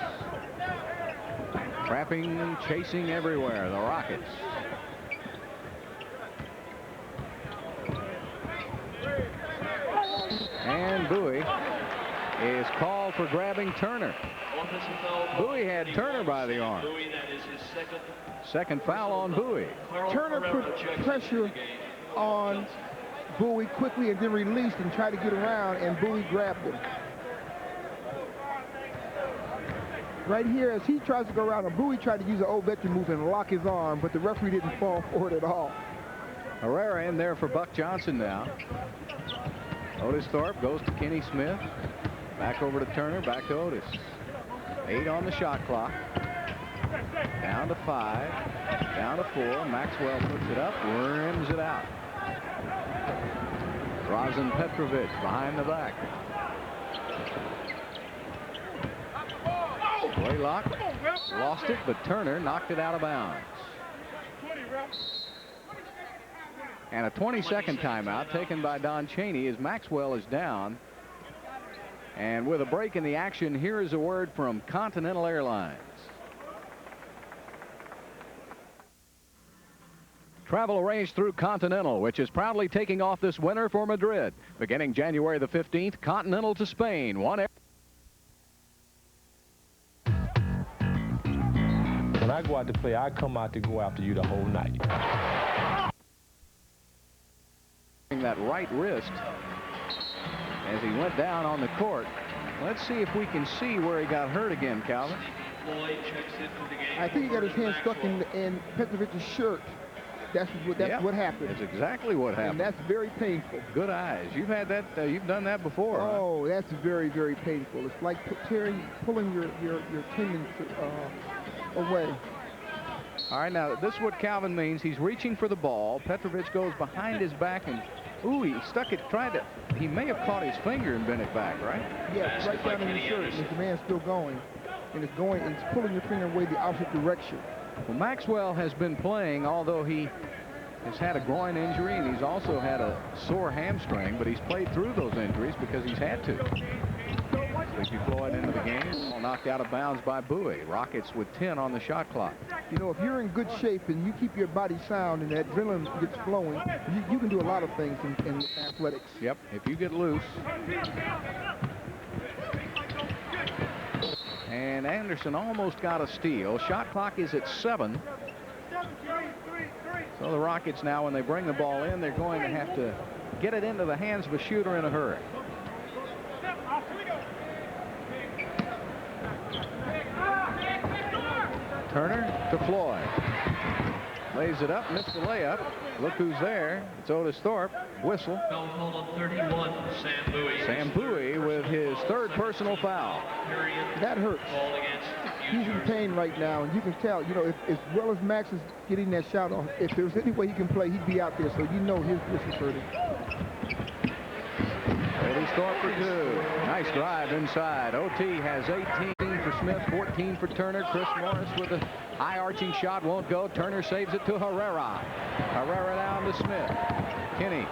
Trapping, chasing everywhere, the Rockets. And Bowie is called for grabbing Turner. Bowie had Turner by the arm. Second foul on Bowie. Turner put pressure on Bowie quickly and then released and tried to get around, and Bowie grabbed him. Right here, as he tries to go around, and Bowie tried to use an old veteran move and lock his arm, but the referee didn't fall for it at all. Herrera in there for Buck Johnson now. Otis Thorpe goes to Kenny Smith. Back over to Turner, back to Otis. 8 on the shot clock. Down to 5. Down to 4. Maxwell puts it up, rims it out. Drazen Petrovic behind the back. Blaylock lost it, but Turner knocked it out of bounds. And a 20-second timeout taken by Don Chaney as Maxwell is down. And with a break in the action, here is a word from Continental Airlines. Travel arranged through Continental, which is proudly taking off this winter for Madrid. Beginning January the 15th, Continental to Spain. When I go out to play, I come out to go after you the whole night. That right wrist as he went down on the court. Let's see if we can see where he got hurt again, Calvin. I think he got his hand stuck in Petrovic's shirt. That's what happened. That's exactly what happened. And that's very painful. Good eyes. You've had that. You've done that before. Oh, huh? That's very, very painful. It's like pulling your tendons away. All right, now this is what Calvin means. He's reaching for the ball. Petrovic goes behind his back and, ooh, he stuck it, he may have caught his finger and bent it back, right? Yes, right down in the shirt. And the man's still going. And it's pulling your finger away the opposite direction. Well, Maxwell has been playing, although he has had a groin injury and he's also had a sore hamstring, but he's played through those injuries because he's had to. Seepy Floyd into the game, all knocked out of bounds by Bowie. Rockets with 10 on the shot clock. You know, if you're in good shape and you keep your body sound and that adrenaline gets flowing, you can do a lot of things in athletics. Yep, if you get loose. And Anderson almost got a steal. Shot clock is at 7. So the Rockets now, when they bring the ball in, they're going to have to get it into the hands of a shooter in a hurry. Turner to Floyd. Lays it up, missed the layup. Look who's there. It's Otis Thorpe. Whistle. Foul called on 31, Sam Bowie. Sam Bowie with his third personal foul. That hurts. Ball against He's in pain right now, and you can tell, you know, if, as well as Max is getting that shot off, if there was any way he can play, he'd be out there, so you know his wrist is hurting. Otis Thorpe for two. Nice drive inside. OT has 18 for Smith, 14 for Turner. Chris Morris with a high arching shot, won't go. Turner saves it to Herrera. Herrera down to Smith. Kinney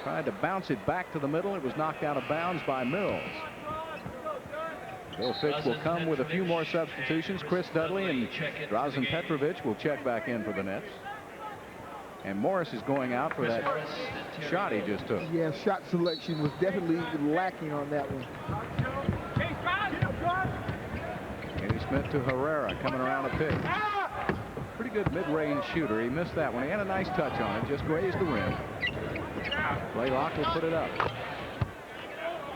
tried to bounce it back to the middle. It was knocked out of bounds by Mills. Bill Fitch will come with a few more substitutions. Chris Dudley and Drazen Petrovic will check back in for the Nets. And Morris is going out for that shot he just took. Yeah, shot selection was definitely lacking on that one. Kenny Smith to Herrera, coming around a pick. Pretty good mid-range shooter. He missed that one. He had a nice touch on it, just grazed the rim. Blaylock will put it up.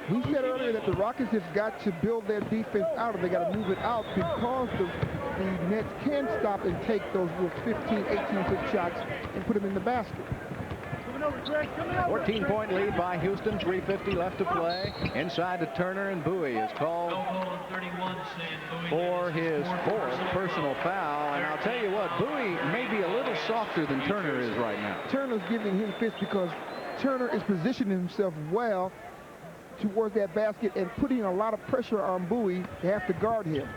We said earlier that the Rockets have got to build their defense out, and they got to move it out because the Nets can stop and take those little 15, 18-foot shots and put them in the basket. 14-point lead by Houston, 3:50 left to play. Inside to Turner, and Bowie is called for his fourth personal foul. And I'll tell you what, Bowie may be a little softer than Turner is right now. Turner's giving him fits because Turner is positioning himself well towards that basket and putting a lot of pressure on Bowie to have to guard him.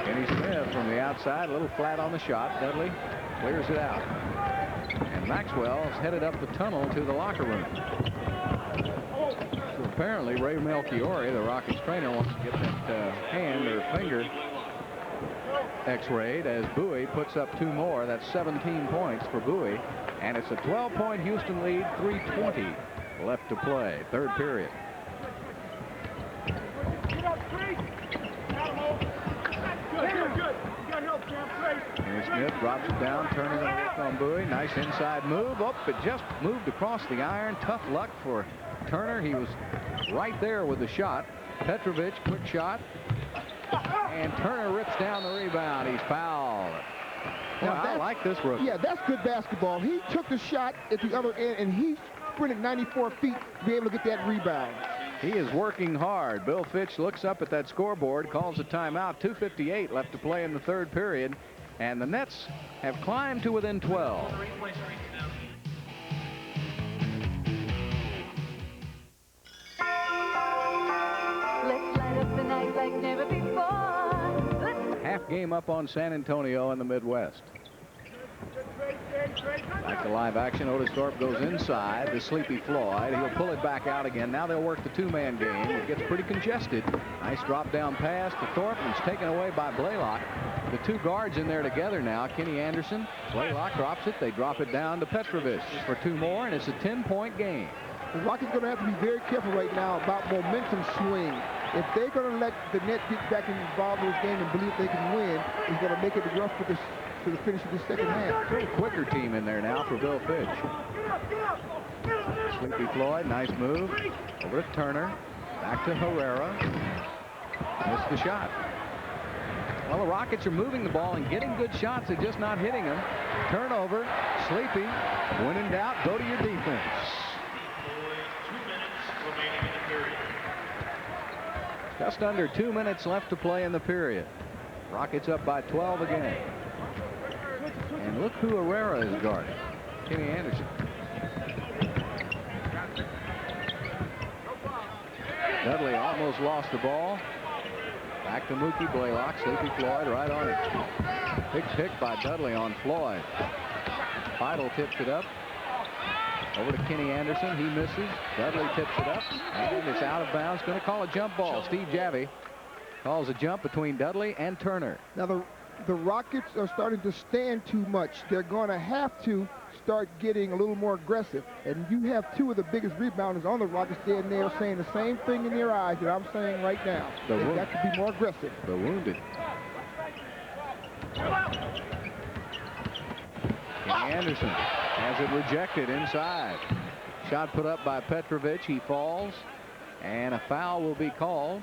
Kenny Smith from the outside, a little flat on the shot. Dudley clears it out. And Maxwell is headed up the tunnel to the locker room. So apparently Ray Melchiori, the Rockets trainer, wants to get that hand or finger x-rayed as Bowie puts up two more. That's 17 points for Bowie. And it's a 12-point Houston lead, 3:20 left to play, third period. Kenny Smith drops it down, Turner going to work on Bowie. Nice inside move. Oh, it just moved across the iron. Tough luck for Turner. He was right there with the shot. Petrovic, quick shot. And Turner rips down the rebound. He's fouled. Well, I like this rookie. Yeah, that's good basketball. He took the shot at the other end, and he sprinted 94 feet to be able to get that rebound. He is working hard. Bill Fitch looks up at that scoreboard, calls a timeout. 2:58 left to play in the third period, and the Nets have climbed to within 12. Let's light up the night like never before. Half game up on San Antonio in the Midwest. Back to live action. Otis Thorpe goes inside to Seepy Floyd. He'll pull it back out again. Now they'll work the two-man game. It gets pretty congested. Nice drop-down pass to Thorpe, and it's taken away by Blaylock. The two guards in there together now. Kenny Anderson. Blaylock drops it. They drop it down to Petrovic for two more, and it's a 10-point game. The Rockets are going to have to be very careful right now about momentum swing. If they're going to let the Nets get back involved in this game and believe they can win, it's going to make it rough for this to the finish of the second half. A little quicker team in there now for Bill Fitch. Seepy Floyd, nice move. Over to Turner. Back to Herrera. Missed the shot. Well, the Rockets are moving the ball and getting good shots. They're just not hitting them. Turnover. Sleepy. When in doubt, go to your defense. Just under 2 minutes left to play in the period. Rockets up by 12 again. And look who Herrera is guarding. Kenny Anderson. Dudley almost lost the ball. Back to Mookie Blaylock. Seepy Floyd right on it. Big pick by Dudley on Floyd. Feitl tips it up. Over to Kenny Anderson. He misses. Dudley tips it up. And it's out of bounds. Going to call a jump ball. Steve Javy calls a jump between Dudley and Turner. Now the Rockets are starting to stand too much. They're going to have to start getting a little more aggressive. And you have two of the biggest rebounders on the Rockets there, and they're saying the same thing in their eyes that I'm saying right now. They've got to be more aggressive. The wounded. Kenny Anderson has it rejected inside. Shot put up by Petrovic. He falls. And a foul will be called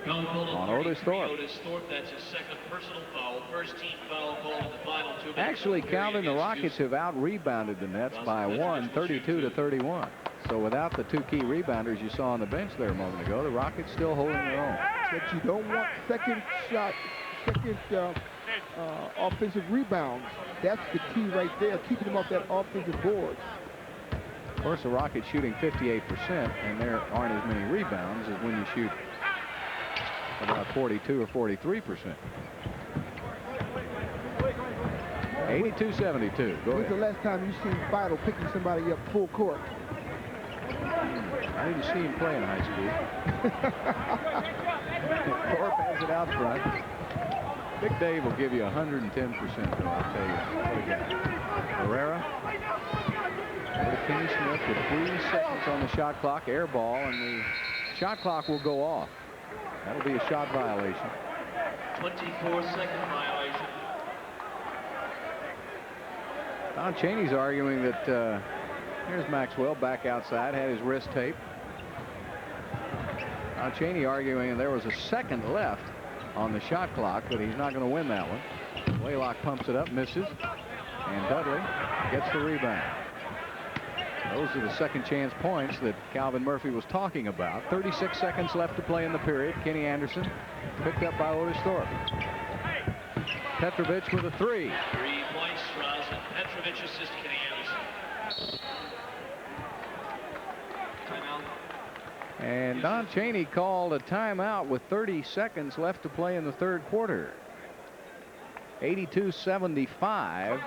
on Otis Thorpe. Otis Thorpe, that's his second personal foul. First team foul called in the final 2 minutes. Actually, Calvin, the Rockets have out-rebounded the Nets by one, 32-31. So without the 2 key rebounders you saw on the bench there a moment ago, the Rockets still holding their own. But you don't want second offensive rebounds. That's the key right there, keeping them off that offensive board. Of course, the Rockets shooting 58%, and there aren't as many rebounds as when you shoot about 42 or 43%. 82-72. Go When's the ahead. last time you seen Feitl picking somebody up full court? I need to see him play in high school. Thorpe has it out front. Big Dave will give you 110%, though, I'll tell you. What a guy. Herrera. To Kenny Smith with 3 seconds on the shot clock. Air ball, and the shot clock will go off. That'll be a shot violation. 24-second violation. Don Chaney's arguing that here's Maxwell back outside, had his wrist taped. Don Chaney arguing there was a second left on the shot clock, but he's not going to win that one. Blaylock pumps it up, misses, and Dudley gets the rebound. Those are the second chance points that Calvin Murphy was talking about. 36 seconds left to play in the period. Kenny Anderson picked up by Otis Thorpe. Petrovic with a 3. 3 points, Drazen Petrovic assists Kenny Anderson. Timeout. And Don Chaney called a timeout with 30 seconds left to play in the third quarter. 82-75,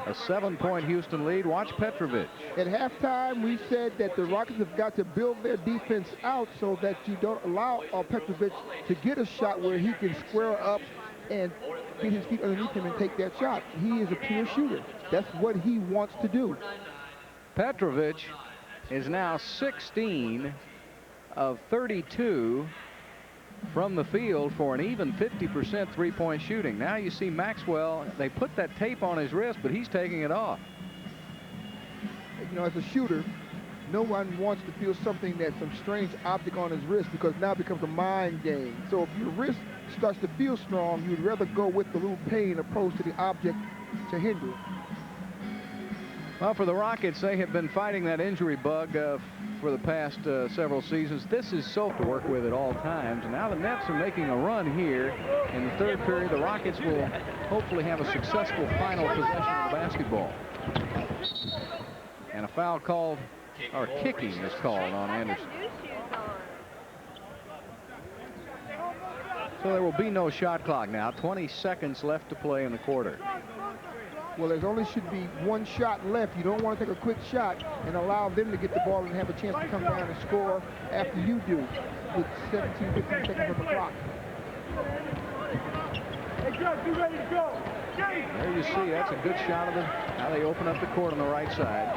a 7-point Houston lead. Watch Petrovic. At halftime, we said that the Rockets have got to build their defense out so that you don't allow Petrovic to get a shot where he can square up and get his feet underneath him and take that shot. He is a pure shooter. That's what he wants to do. Petrovic is now 16 of 32 from the field for an even 50% three-point shooting. Now you see Maxwell, they put that tape on his wrist, but he's taking it off. You know, as a shooter, no one wants to feel something that's some strange object on his wrist, because now it becomes a mind game. So if your wrist starts to feel strong, you'd rather go with the little pain opposed to the object to hinder. Well, for the Rockets, they have been fighting that injury bug for the past several seasons. This is so to work with at all times. Now the Nets are making a run here in the third period. The Rockets will hopefully have a successful final possession of the basketball. And a foul called, or kicking is called on Anderson. So there will be no shot clock now. 20 seconds left to play in the quarter. Well, there only should be one shot left. You don't want to take a quick shot and allow them to get the ball and have a chance to come down and score after you do with 17, 15 seconds on the clock. Hey, Gus, you ready to go? There you see, that's a good shot of them. Now they open up the court on the right side.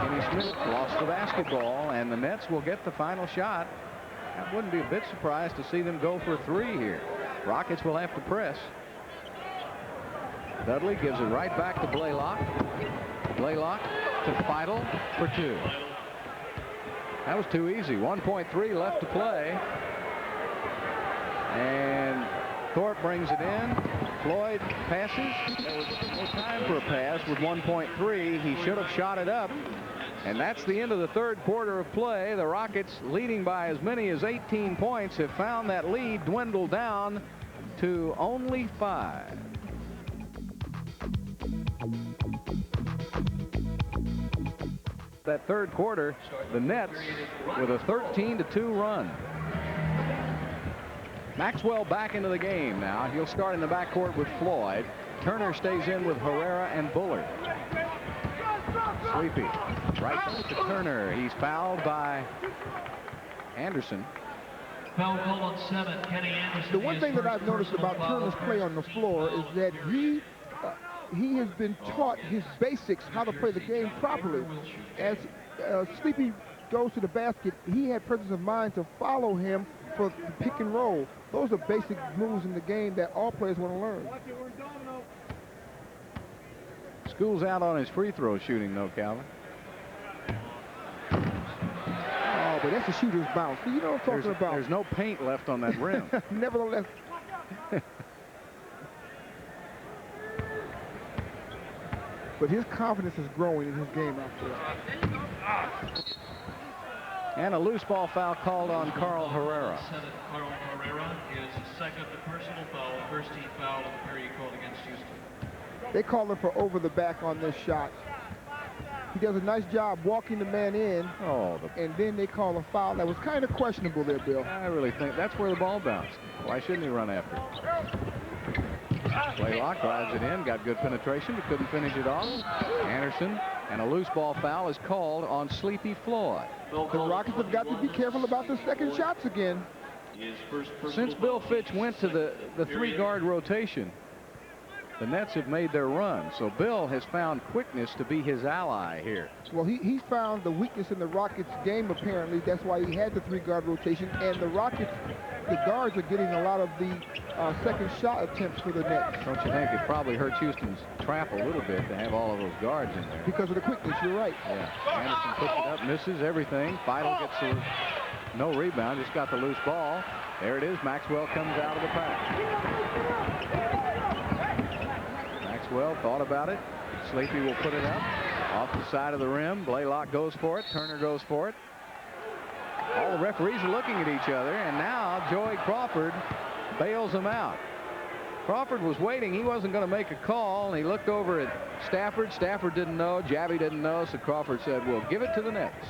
Kenny Smith lost the basketball, and the Nets will get the final shot. I wouldn't be a bit surprised to see them go for 3 here. Rockets will have to press. Dudley gives it right back to Blaylock. Blaylock to Feitl for 2. That was too easy. 1.3 left to play. And Thorpe brings it in. Floyd passes. There was no time for a pass with 1.3. He should have shot it up. And that's the end of the third quarter of play. The Rockets, leading by as many as 18 points, have found that lead dwindle down to only 5. That third quarter, the Nets with a 13-2 run. Maxwell back into the game now. He'll start in the backcourt with Floyd. Turner stays in with Herrera and Bullard. Sleepy right to Turner. He's fouled by Anderson. Foul call on 7, Kenny Anderson. The one thing that I've noticed about Turner's play on the floor is that he has been taught his basics, how to play the game properly. As Sleepy goes to the basket, he had presence of mind to follow him for the pick and roll. Those are basic moves in the game that all players want to learn. School's out on his free throw shooting, though, Calvin. Oh, Okay, that's a shooter's bounce. So you know what I'm talking about. There's no paint left on that rim. Nevertheless. But his confidence is growing in his game after that. And a loose ball foul called on Carl Herrera. Carl Herrera is second personal foul, first team foul of the period called against Houston. They call him for over the back on this shot. He does a nice job walking the man in, and then they call a foul. That was kind of questionable there, Bill. I really think that's where the ball bounced. Why shouldn't he run after it? Blaylock drives it in, got good penetration, but couldn't finish it off. Anderson, and a loose ball foul is called on Seepy Floyd. The Rockets have got to be careful about the second shots again. Since Bill Fitch went to the three-guard rotation, the Nets have made their run, so Bill has found quickness to be his ally here. Well, he's found the weakness in the Rockets' game, apparently. That's why he had the three-guard rotation, and the Rockets, the guards are getting a lot of the second shot attempts for the Nets. Don't you think it probably hurts Houston's trap a little bit to have all of those guards in there? Because of the quickness, you're right. Yeah, Anderson puts it up, misses everything. Feitl gets no rebound, just got the loose ball. There it is, Maxwell comes out of the pack. Maxwell thought about it. Sleepy will put it up off the side of the rim. Blaylock goes for it. Turner goes for it. All the referees are looking at each other, and now Joey Crawford bails him out. Crawford was waiting. He wasn't going to make a call, and he looked over at Stafford. Stafford didn't know. Javi didn't know, so Crawford said, "We'll give it to the Nets."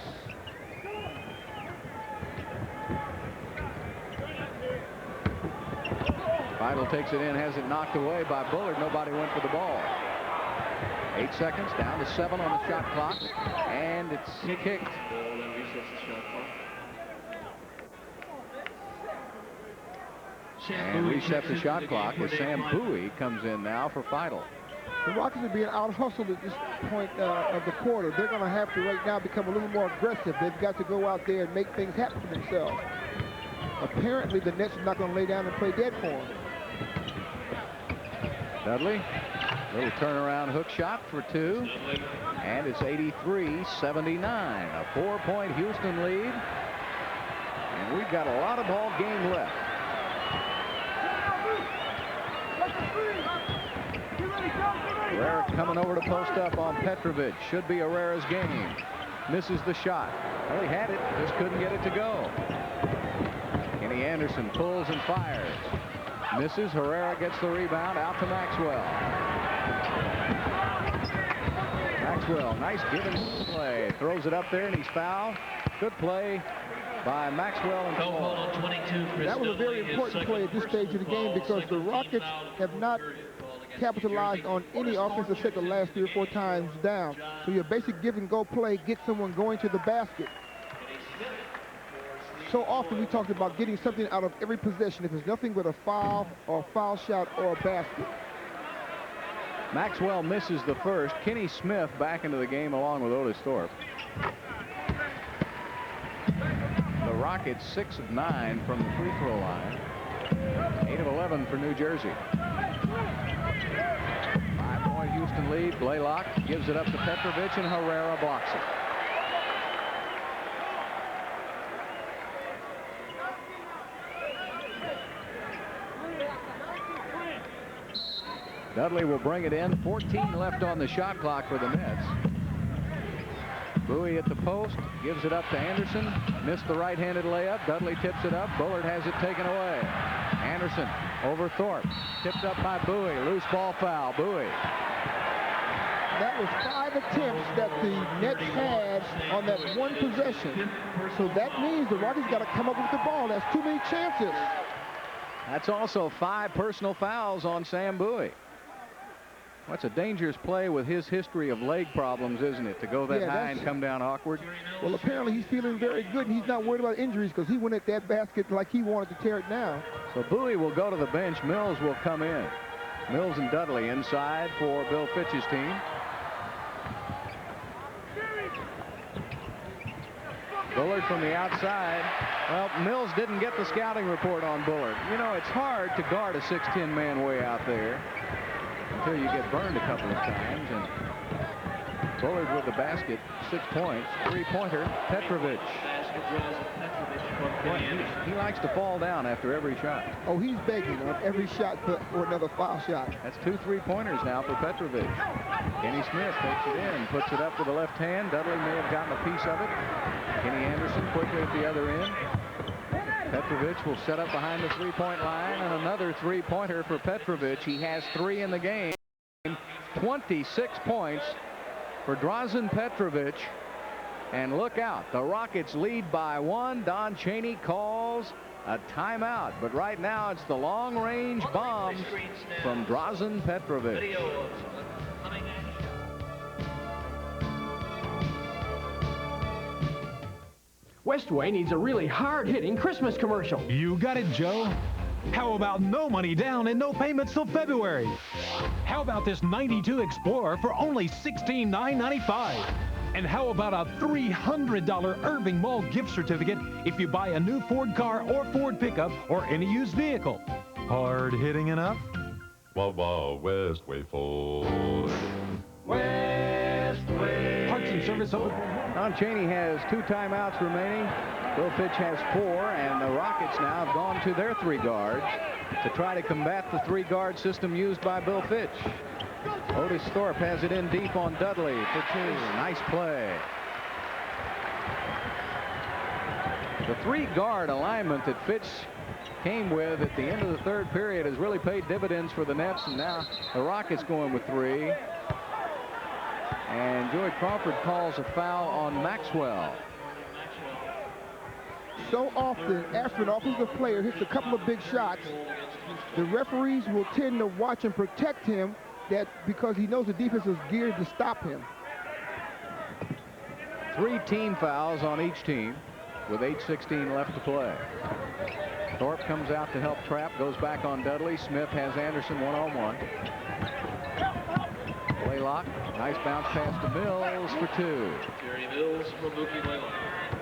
Feitl takes it in, has it knocked away by Bullard. Nobody went for the ball. 8 seconds, down to 7 on the shot clock, and it's kicked. And resets the shot clock as Sam Bowie comes in now for Feitl. The Rockets are being out-hustled at this point of the quarter. They're going to have to right now become a little more aggressive. They've got to go out there and make things happen for themselves. Apparently, the Nets are not going to lay down and play dead for them. Dudley, little turnaround hook shot for 2, and it's 83-79, a 4-point Houston lead, and we've got a lot of ball game left. Herrera coming over to post up on Petrovic. Should be Herrera's game. Misses the shot. Well, he had it, just couldn't get it to go. Kenny Anderson pulls and fires. Misses. Herrera gets the rebound out to Maxwell. Maxwell, nice given play. Throws it up there and he's fouled. Good play by Maxwell and Floyd. That was a very important play at this stage of the game because the Rockets have not capitalized on any offensive set the last 3 or 4 times down. So your basic give and go play, get someone going to the basket. So often we talked about getting something out of every possession. If it's nothing but a foul or a foul shot or a basket. Maxwell misses the first. Kenny Smith back into the game along with Otis Thorpe. The Rockets 6 of 9 from the free throw line. 8 of 11 for New Jersey. 5-point Houston lead. Blaylock gives it up to Petrovic and Herrera blocks it. Dudley will bring it in. 14 left on the shot clock for the Nets. Bowie at the post, gives it up to Anderson. Missed the right-handed layup. Dudley tips it up. Bullard has it taken away. Anderson over Thorpe. Tipped up by Bowie. Loose ball foul. Bowie. That was 5 attempts that the Nets had on that one possession. So that means the Rockets got to come up with the ball. That's too many chances. That's also 5 personal fouls on Sam Bowie. That's a dangerous play with his history of leg problems, isn't it? To go that high and come down awkward. Well, apparently he's feeling very good, and he's not worried about injuries because he went at that basket like he wanted to tear it down. So Bowie will go to the bench. Mills will come in. Mills and Dudley inside for Bill Fitch's team. Bullard from the outside. Well, Mills didn't get the scouting report on Bullard. You know, it's hard to guard a 6'10" man way out there until you get burned a couple of times. And Bullard with the basket, 6 points, 3-pointer. Petrovic Drazen Petrovic from Boy, Kenny Anderson. he likes to fall down after every shot. Oh, he's begging on every shot for another foul shot. That's 2 3-pointers now for Petrovic. Kenny Smith takes it in, puts it up with the left hand. Dudley may have gotten a piece of it. Kenny Anderson quickly at the other end. Petrovic will set up behind the 3-point line, and another 3-pointer for Petrovic. He has 3 in the game. 26 points for Drazen Petrovic. And look out, the Rockets lead by 1. Don Chaney calls a timeout, but right now it's the long-range bombs from Drazen Petrovic. Video of coming action. Westway needs a really hard-hitting Christmas commercial. You got it, Joe. How about no money down and no payments till February? How about this 92 Explorer for only $16,995? And how about a $300 Irving Mall gift certificate if you buy a new Ford car or Ford pickup or any used vehicle? Hard hitting enough? Wawa Westway Ford. Westway. Parts and service open. Don Chaney has 2 timeouts remaining. Bill Fitch has 4, and the Rockets now have gone to their 3 guards to try to combat the 3-guard system used by Bill Fitch. Otis Thorpe has it in deep on Dudley for 2. Nice play. The 3-guard alignment that Fitch came with at the end of the 3rd period has really paid dividends for the Nets, and now the Rockets going with 3. And Joey Crawford calls a foul on Maxwell. So often, after an offensive player hits a couple of big shots, the referees will tend to watch and protect him, that because he knows the defense is geared to stop him. 3 team fouls on each team with 8:16 left to play. Thorpe comes out to help trap, goes back on Dudley. Smith has Anderson one-on-one. Blaylock, nice bounce pass to Mills for 2. Jerry Mills from Mookie Blaylock.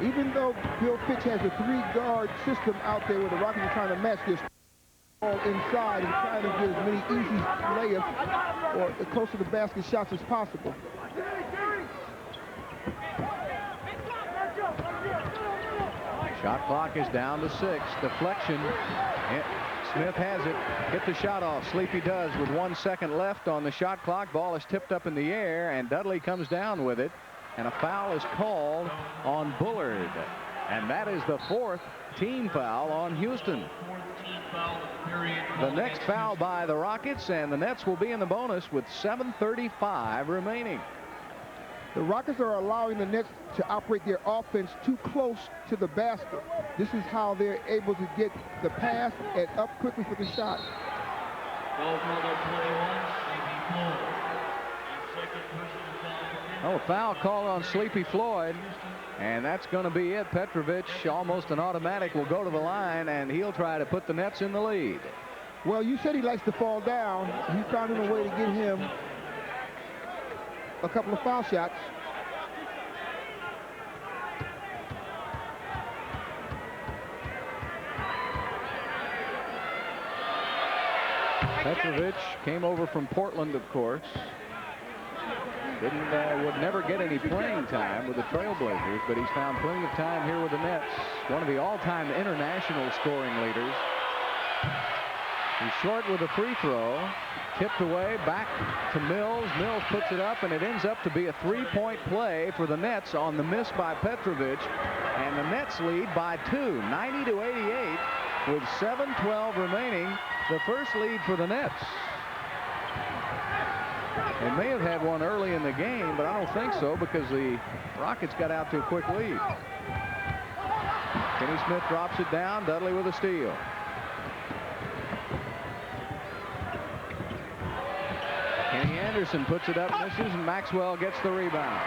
Even though Bill Fitch has a 3-guard system out there where the Rockets are trying to match this all inside and trying to get as many easy layups or close to the basket shots as possible. Shot clock is down to 6. Deflection. Smith has it. Get the shot off. Sleepy does with 1 second left on the shot clock. Ball is tipped up in the air, and Dudley comes down with it. And a foul is called on Bullard. And that is the 4th team foul on Houston. The next foul by the Rockets, and the Nets will be in the bonus with 7:35 remaining. The Rockets are allowing the Nets to operate their offense too close to the basket. This is how they're able to get the pass and up quickly for the shot. Foul number 21, Seepy Floyd. Second personal foul. Oh, foul call on Sleepy Floyd, and that's going to be it. Petrovic, almost an automatic, will go to the line, and he'll try to put the Nets in the lead. Well, you said he likes to fall down. He found a way to get him a couple of foul shots. Petrovic came over from Portland, of course. Would never get any playing time with the Trailblazers, but he's found plenty of time here with the Nets. One of the all-time international scoring leaders. He's short with a free throw. Tipped away, back to Mills. Mills puts it up, and it ends up to be a 3-point play for the Nets on the miss by Petrovic. And the Nets lead by 2, 90-88, with 7:12 remaining. The first lead for the Nets. They may have had one early in the game, but I don't think so, because the Rockets got out to a quick lead. Kenny Smith drops it down. Dudley with a steal. Kenny Anderson puts it up, misses, and Maxwell gets the rebound.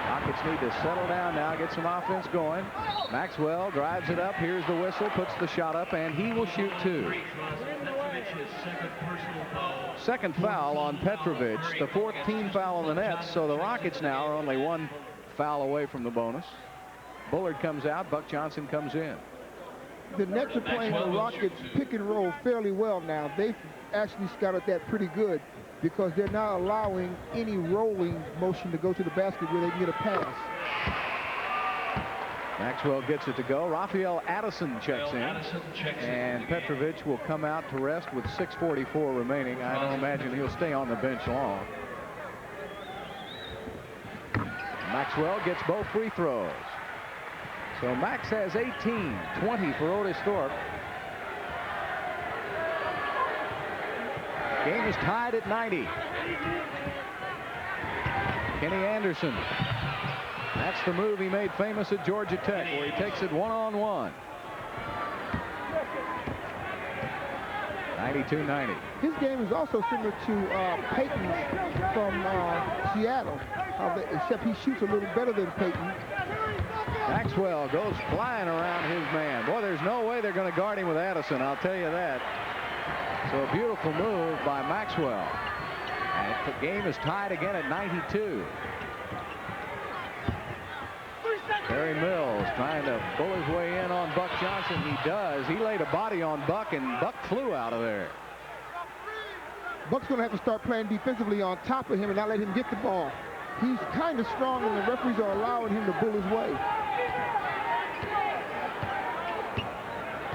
Rockets need to settle down now, get some offense going. Maxwell drives it up. Here's the whistle, puts the shot up, and he will shoot 2. Second foul on Petrovic, the 4th team foul on the Nets, so the Rockets now are only 1 foul away from the bonus. Bullard comes out, Buck Johnson comes in. The Nets are playing the Rockets pick and roll fairly well now. They've actually scouted that pretty good, because they're not allowing any rolling motion to go to the basket where they can get a pass. Maxwell gets it to go. Rafael Addison checks in. And Petrovic will come out to rest with 6:44 remaining. I don't imagine he'll stay on the bench long. Maxwell gets both free throws. So Max has 18, 20 for Otis Thorpe. Game is tied at 90. Kenny Anderson. That's the move he made famous at Georgia Tech, where he takes it one-on-one. 92-90. His game is also similar to Peyton's from Seattle, except he shoots a little better than Peyton. Maxwell goes flying around his man. Boy, there's no way they're going to guard him with Addison, I'll tell you that. So a beautiful move by Maxwell. And the game is tied again at 92. Harry Mills trying to pull his way in on Buck Johnson. He does. He laid a body on Buck, and Buck flew out of there. Buck's going to have to start playing defensively on top of him and not let him get the ball. He's kind of strong, and the referees are allowing him to bull his way.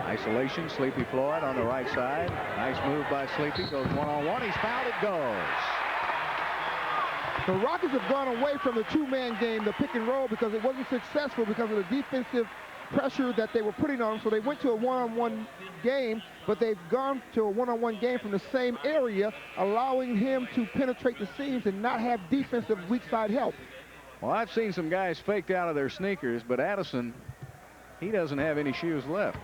Isolation, Seepy Floyd on the right side. Nice move by Sleepy. Goes one-on-one. He's fouled. It goes. The Rockets have gone away from the two-man game, the pick and roll, because it wasn't successful because of the defensive pressure that they were putting on them. So they went to a one-on-one game, but they've gone to a one-on-one game from the same area, allowing him to penetrate the seams and not have defensive weak side help. Well, I've seen some guys faked out of their sneakers, but Addison, he doesn't have any shoes left.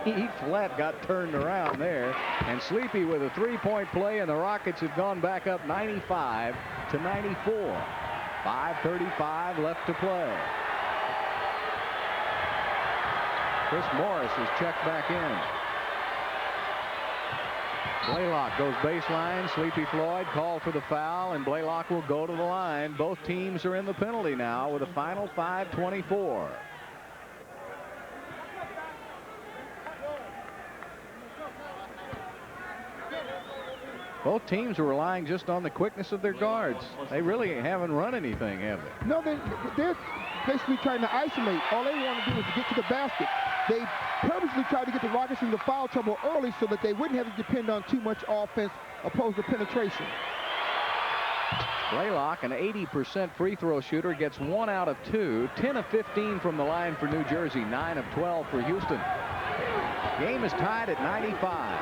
He flat got turned around there, and Sleepy with a three-point play, and the Rockets have gone back up 95 to 94. 5:35 left to play. Chris Morris is checked back in. Blaylock goes baseline. Seepy Floyd called for the foul, and Blaylock will go to the line. Both teams are in the penalty now with a final 5:24. Both teams are relying just on the quickness of their guards. They really haven't run anything, have they? No, they're basically trying to isolate. All they want to do is to get to the basket. They purposely tried to get the Rockets into foul trouble early so that they wouldn't have to depend on too much offense opposed to penetration. Blaylock, an 80% free throw shooter, gets 1 out of 2. 10 of 15 from the line for New Jersey. 9 of 12 for Houston. Game is tied at 95.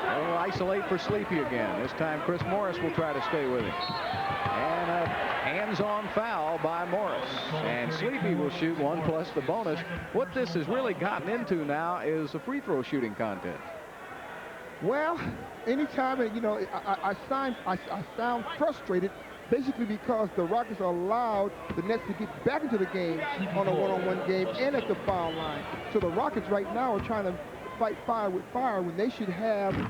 They'll isolate for Sleepy again. This time Chris Morris will try to stay with him. And a hands-on foul by Morris. And Sleepy will shoot 1 plus the bonus. What this has really gotten into now is a free throw shooting contest. Well, anytime, you know, I sound frustrated basically because the Rockets allowed the Nets to get back into the game on a one-on-one game and at the foul line. So the Rockets right now are trying to fight fire with fire when they should have been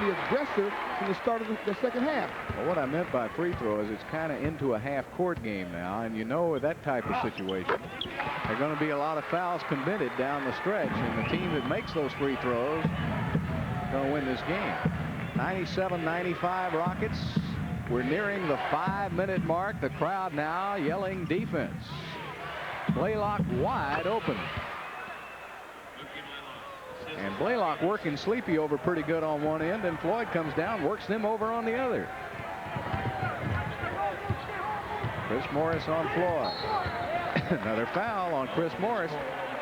the aggressor from the start of the second half. Well, what I meant by free throw is it's kind of into a half-court game now, and you know with that type of situation, there are going to be a lot of fouls committed down the stretch, and the team that makes those free throws is going to win this game. 97-95 Rockets. We're nearing the 5-minute mark. The crowd now yelling defense. Blaylock wide open. And Blaylock working Sleepy over pretty good on one end, and Floyd comes down, works them over on the other. Chris Morris on Floyd. Another foul on Chris Morris.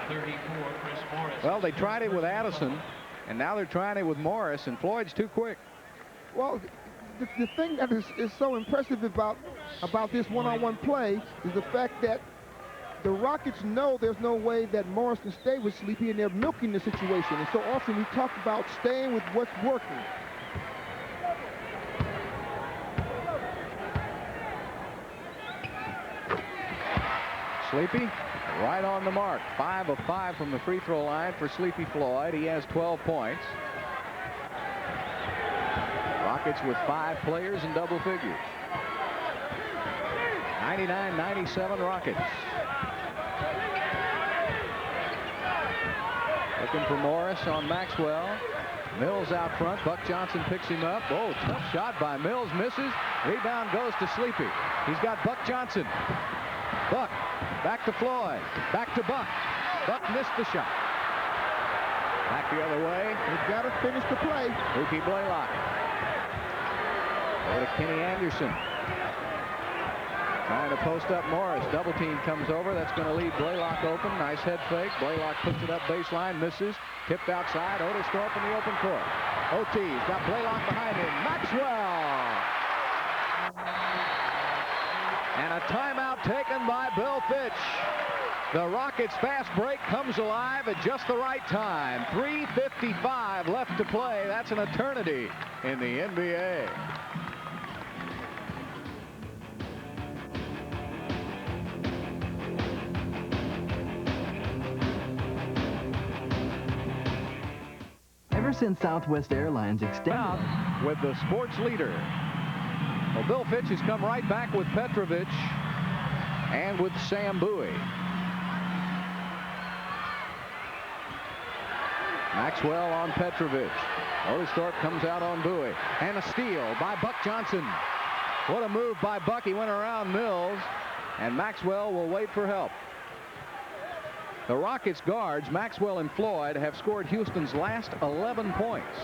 34, Chris Morris. Well, they tried it with Addison, and now they're trying it with Morris, and Floyd's too quick. Well, the thing that is so impressive about this one-on-one play is the fact that the Rockets know there's no way that Morris can stay with Sleepy, and they're milking the situation. And so often we talk about staying with what's working. Sleepy right on the mark. 5 of 5 from the free throw line for Seepy Floyd. He has 12 points. Rockets with 5 players in double figures. 99-97 Rockets. Looking for Morris on Maxwell. Mills out front. Buck Johnson picks him up. Oh, tough shot by Mills. Misses. Rebound goes to Sleepy. He's got Buck Johnson. Buck, back to Floyd, back to Buck. Buck missed the shot. Back the other way. They've got to finish the play. Mookie Blaylock. Over to Kenny Anderson. Trying to post up Morris. Double team comes over. That's going to leave Blaylock open. Nice head fake. Blaylock puts it up baseline. Misses. Tipped outside. Otis Thorpe in the open court. OT's got Blaylock behind him. Maxwell. And a timeout taken by Bill Fitch. The Rockets' fast break comes alive at just the right time. 3:55 left to play. That's an eternity in the NBA. Ever since Southwest Airlines extended with the sports leader. Well, Bill Fitch has come right back with Petrovic and with Sam Bowie. Maxwell on Petrovic. Otis Thorpe comes out on Bowie. And a steal by Buck Johnson. What a move by Buck. He went around Mills. And Maxwell will wait for help. The Rockets guards, Maxwell and Floyd, have scored Houston's last 11 points.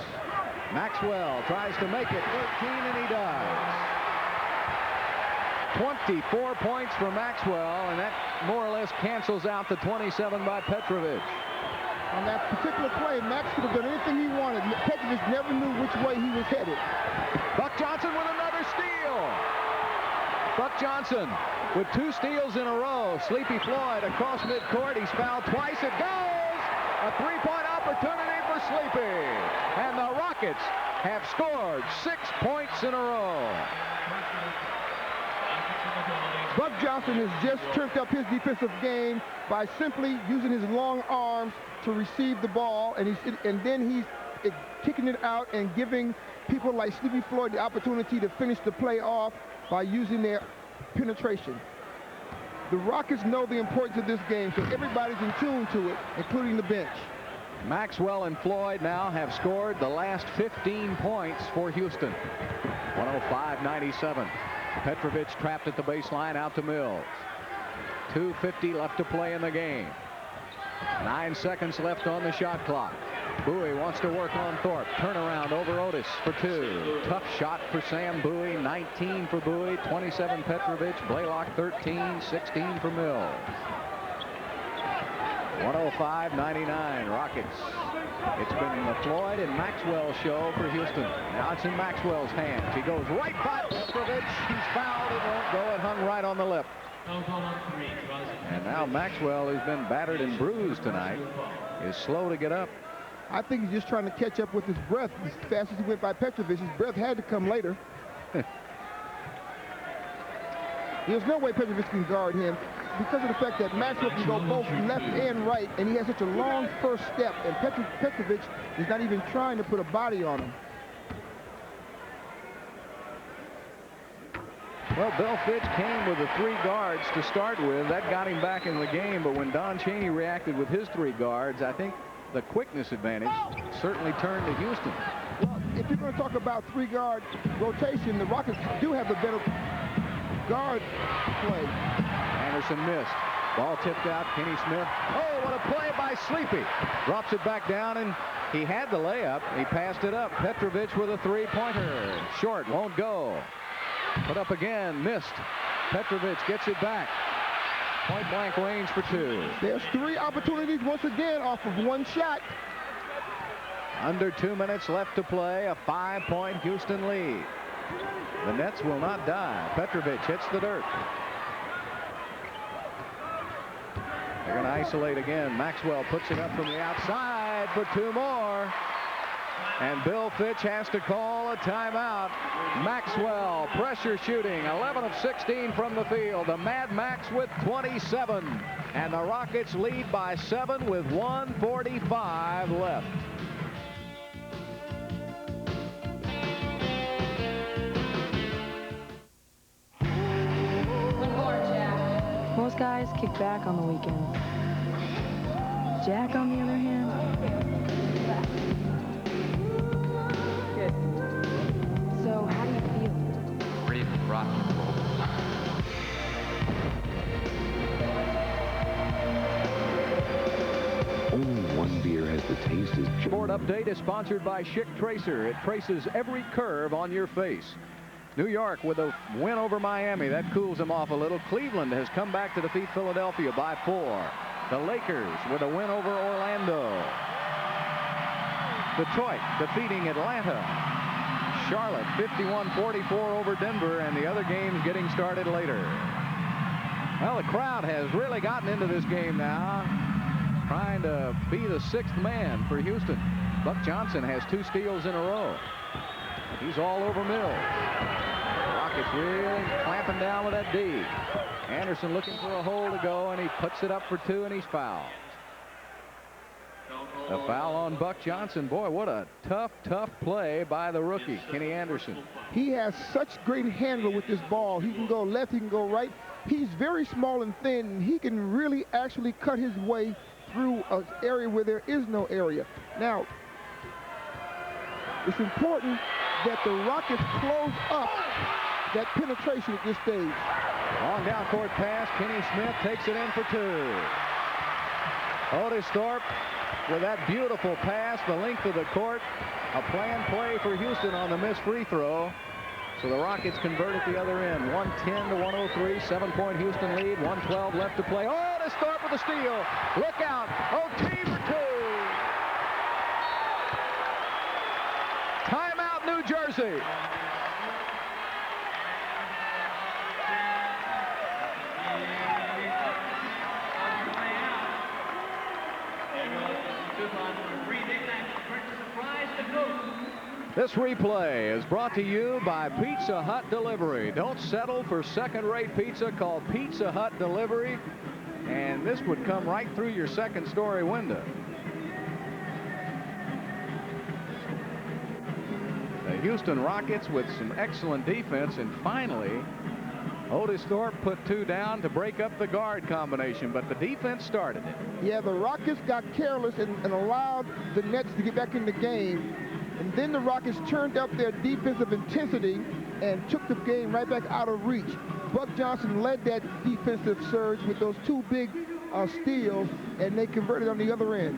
Maxwell tries to make it 13, and he does. 24 points for Maxwell, and that more or less cancels out the 27 by Petrovic. On that particular play, Max could have done anything he wanted. Petrovic never knew which way he was headed. Buck Johnson with another steal. Buck Johnson with 2 steals in a row. Sleepy Floyd across midcourt. He's fouled twice. It goes! A 3-point opportunity for Sleepy. And the Rockets have scored 6 points in a row. Buck Johnson has just turned up his defensive game by simply using his long arms to receive the ball, and then he's kicking it out and giving people like Sleepy Floyd the opportunity to finish the play off by using their penetration. The Rockets know the importance of this game, so everybody's in tune to it, including the bench. Maxwell and Floyd now have scored the last 15 points for Houston. 105-97. Petrovic trapped at the baseline, out to Mills. 2:50 left to play in the game. 9 seconds left on the shot clock. Bowie wants to work on Thorpe. Turnaround over Otis for 2. Tough shot for Sam Bowie. 19 for Bowie. 27 Petrovic. Blaylock 13. 16 for Mills. 105-99 Rockets. It's been the Floyd and Maxwell show for Houston. Now it's in Maxwell's hands. He goes right by Petrovic. He's fouled. It won't go. It hung right on the lip. And now Maxwell, who's been battered and bruised tonight, is slow to get up. I think he's just trying to catch up with his breath. As fast as he went by Petrovic, his breath had to come later. There's no way Petrovic can guard him because of the fact that Maxwell can go both left and right, and he has such a long first step, and Petrovic is not even trying to put a body on him. Well, Bill Fitch came with the 3 guards to start with. That got him back in the game, but when Don Chaney reacted with his 3 guards, I think the quickness advantage certainly turned to Houston. Well, if you're going to talk about 3-guard rotation, the Rockets do have the better guard play. Anderson missed. Ball tipped out. Kenny Smith. Oh, what a play by Sleepy. Drops it back down, and he had the layup. He passed it up. Petrovic with a 3-pointer. Short, won't go. Put up again, missed. Petrovic gets it back. Point blank range for 2. There's 3 opportunities once again off of 1 shot. Under 2 minutes left to play. A 5-point Houston lead. The Nets will not die. Petrovic hits the dirt. They're going to isolate again. Maxwell puts it up from the outside for 2 more. And Bill Fitch has to call a timeout. Maxwell pressure shooting, 11 of 16 from the field. The Mad Max with 27. And the Rockets lead by 7 with 1:45 left. Most guys kick back on the weekends. Jack, on the other hand, so how do you feel? Ready to rock and roll. Sport Update is sponsored by Schick Tracer. It traces every curve on your face. New York with a win over Miami. That cools them off a little. Cleveland has come back to defeat Philadelphia by 4. The Lakers with a win over Orlando. Detroit defeating Atlanta. Charlotte 51-44 over Denver, and the other games getting started later. Well, the crowd has really gotten into this game now, trying to be the 6th man for Houston. Buck Johnson has 2 steals in a row. He's all over Mills. The Rockets really clamping down with that D. Anderson looking for a hole to go, and he puts it up for 2, and he's fouled. A foul on Buck Johnson. Boy, what a tough play by the rookie, Kenny Anderson. He has such great handle with this ball. He can go left, he can go right. He's very small and thin, and he can really actually cut his way through an area where there is no area. Now, it's important that the Rockets close up that penetration at this stage. Long down court pass. Kenny Smith takes it in for 2. Otis Thorpe with that beautiful pass, the length of the court. A planned play for Houston on the missed free throw. So the Rockets convert at the other end. 110-103, 7-point Houston lead. 1:12 left to play. Otis Thorpe with a steal. Look out. OT for 2. Timeout, New Jersey. This replay is brought to you by Pizza Hut Delivery. Don't settle for second-rate pizza. Call Pizza Hut Delivery, and this would come right through your second-story window. The Houston Rockets with some excellent defense, and finally, Otis Thorpe put 2 down to break up the guard combination, but the defense started it. Yeah, the Rockets got careless and allowed the Nets to get back in the game. And then the Rockets turned up their defensive intensity and took the game right back out of reach. Buck Johnson led that defensive surge with those 2 big steals, and they converted on the other end.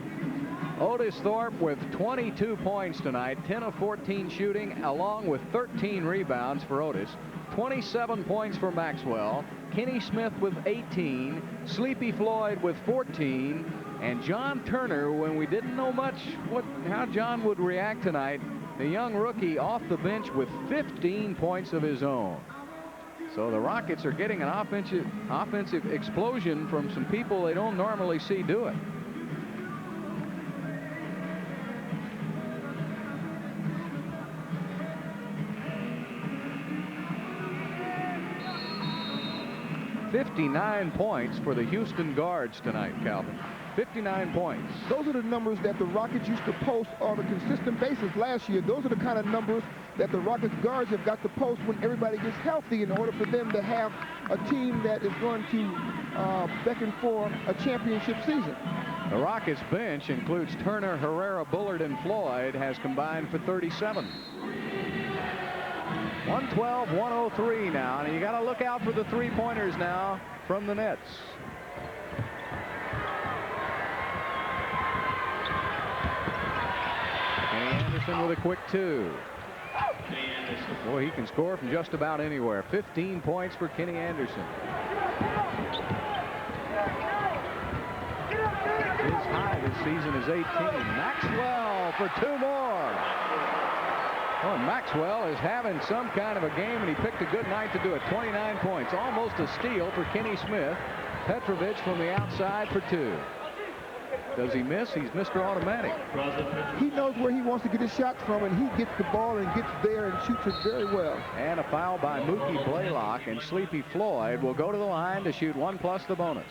Otis Thorpe with 22 points tonight, 10 of 14 shooting, along with 13 rebounds for Otis. 27 points for Maxwell. Kenny Smith with 18. Seepy Floyd with 14. And John Turner, when we didn't know much how John would react tonight, the young rookie off the bench with 15 points of his own. So the Rockets are getting an offensive explosion from some people they don't normally see do it. $59 points for the Houston guards tonight, Calvin. 59 points. Those are the numbers that the Rockets used to post on a consistent basis last year. Those are the kind of numbers that the Rockets guards have got to post when everybody gets healthy in order for them to have a team that is going to beckon for a championship season. The Rockets bench includes Turner, Herrera, Bullard, and Floyd, has combined for 37. 112-103 now, and you got to look out for the 3-pointers now from the Nets. Anderson with a quick 2. Boy, he can score from just about anywhere. 15 points for Kenny Anderson. His high this season is 18. Maxwell for 2 more. Oh, Maxwell is having some kind of a game, and he picked a good night to do it. 29 points, almost a steal for Kenny Smith. Petrovic from the outside for 2. Does he miss? He's Mr. Automatic. He knows where he wants to get his shots from, and he gets the ball and gets there and shoots it very well. And a foul by Mookie Blaylock, and Seepy Floyd will go to the line to shoot 1 plus the bonus.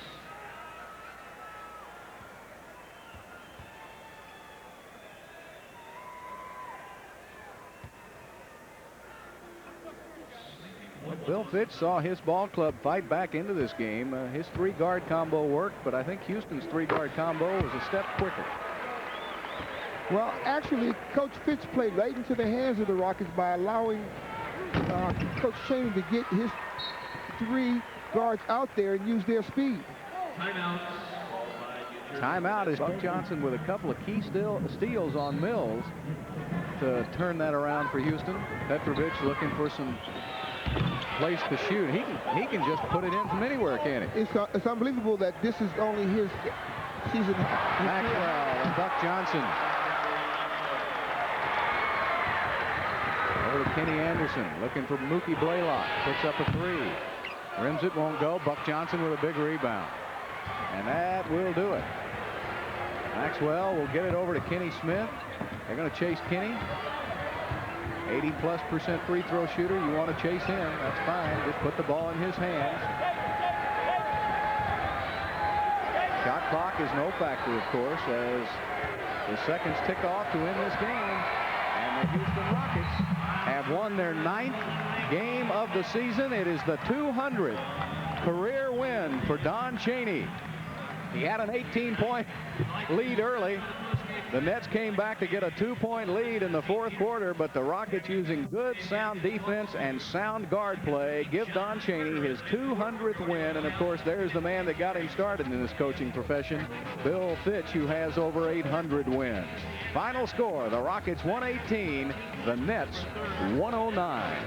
Bill Fitch saw his ball club fight back into this game. His 3-guard combo worked, but I think Houston's 3-guard combo was a step quicker. Well, actually, Coach Fitch played right into the hands of the Rockets by allowing Coach Chaney to get his 3 guards out there and use their speed. Timeout. Timeout is Buck Johnson with a couple of key steals on Mills to turn that around for Houston. Petrovic looking for some place to shoot. He can just put it in from anywhere, can't he? It's unbelievable that this is only his season. Maxwell and Buck Johnson. Over to Kenny Anderson looking for Mookie Blaylock. Puts up a three. Rims it, won't go. Buck Johnson with a big rebound. And that will do it. Maxwell will get it over to Kenny Smith. They're going to chase Kenny. 80+% free throw shooter. You want to chase him, that's fine. Just put the ball in his hands. Shot clock is no factor, of course, as the seconds tick off to win this game. And the Houston Rockets have won their 9th game of the season. It is the 200th career win for Don Chaney. He had an 18-point lead early. The Nets came back to get a 2-point lead in the 4th quarter, but the Rockets, using good, sound defense and sound guard play, give Don Chaney his 200th win. And, of course, there's the man that got him started in this coaching profession, Bill Fitch, who has over 800 wins. Final score, the Rockets 118, the Nets 109.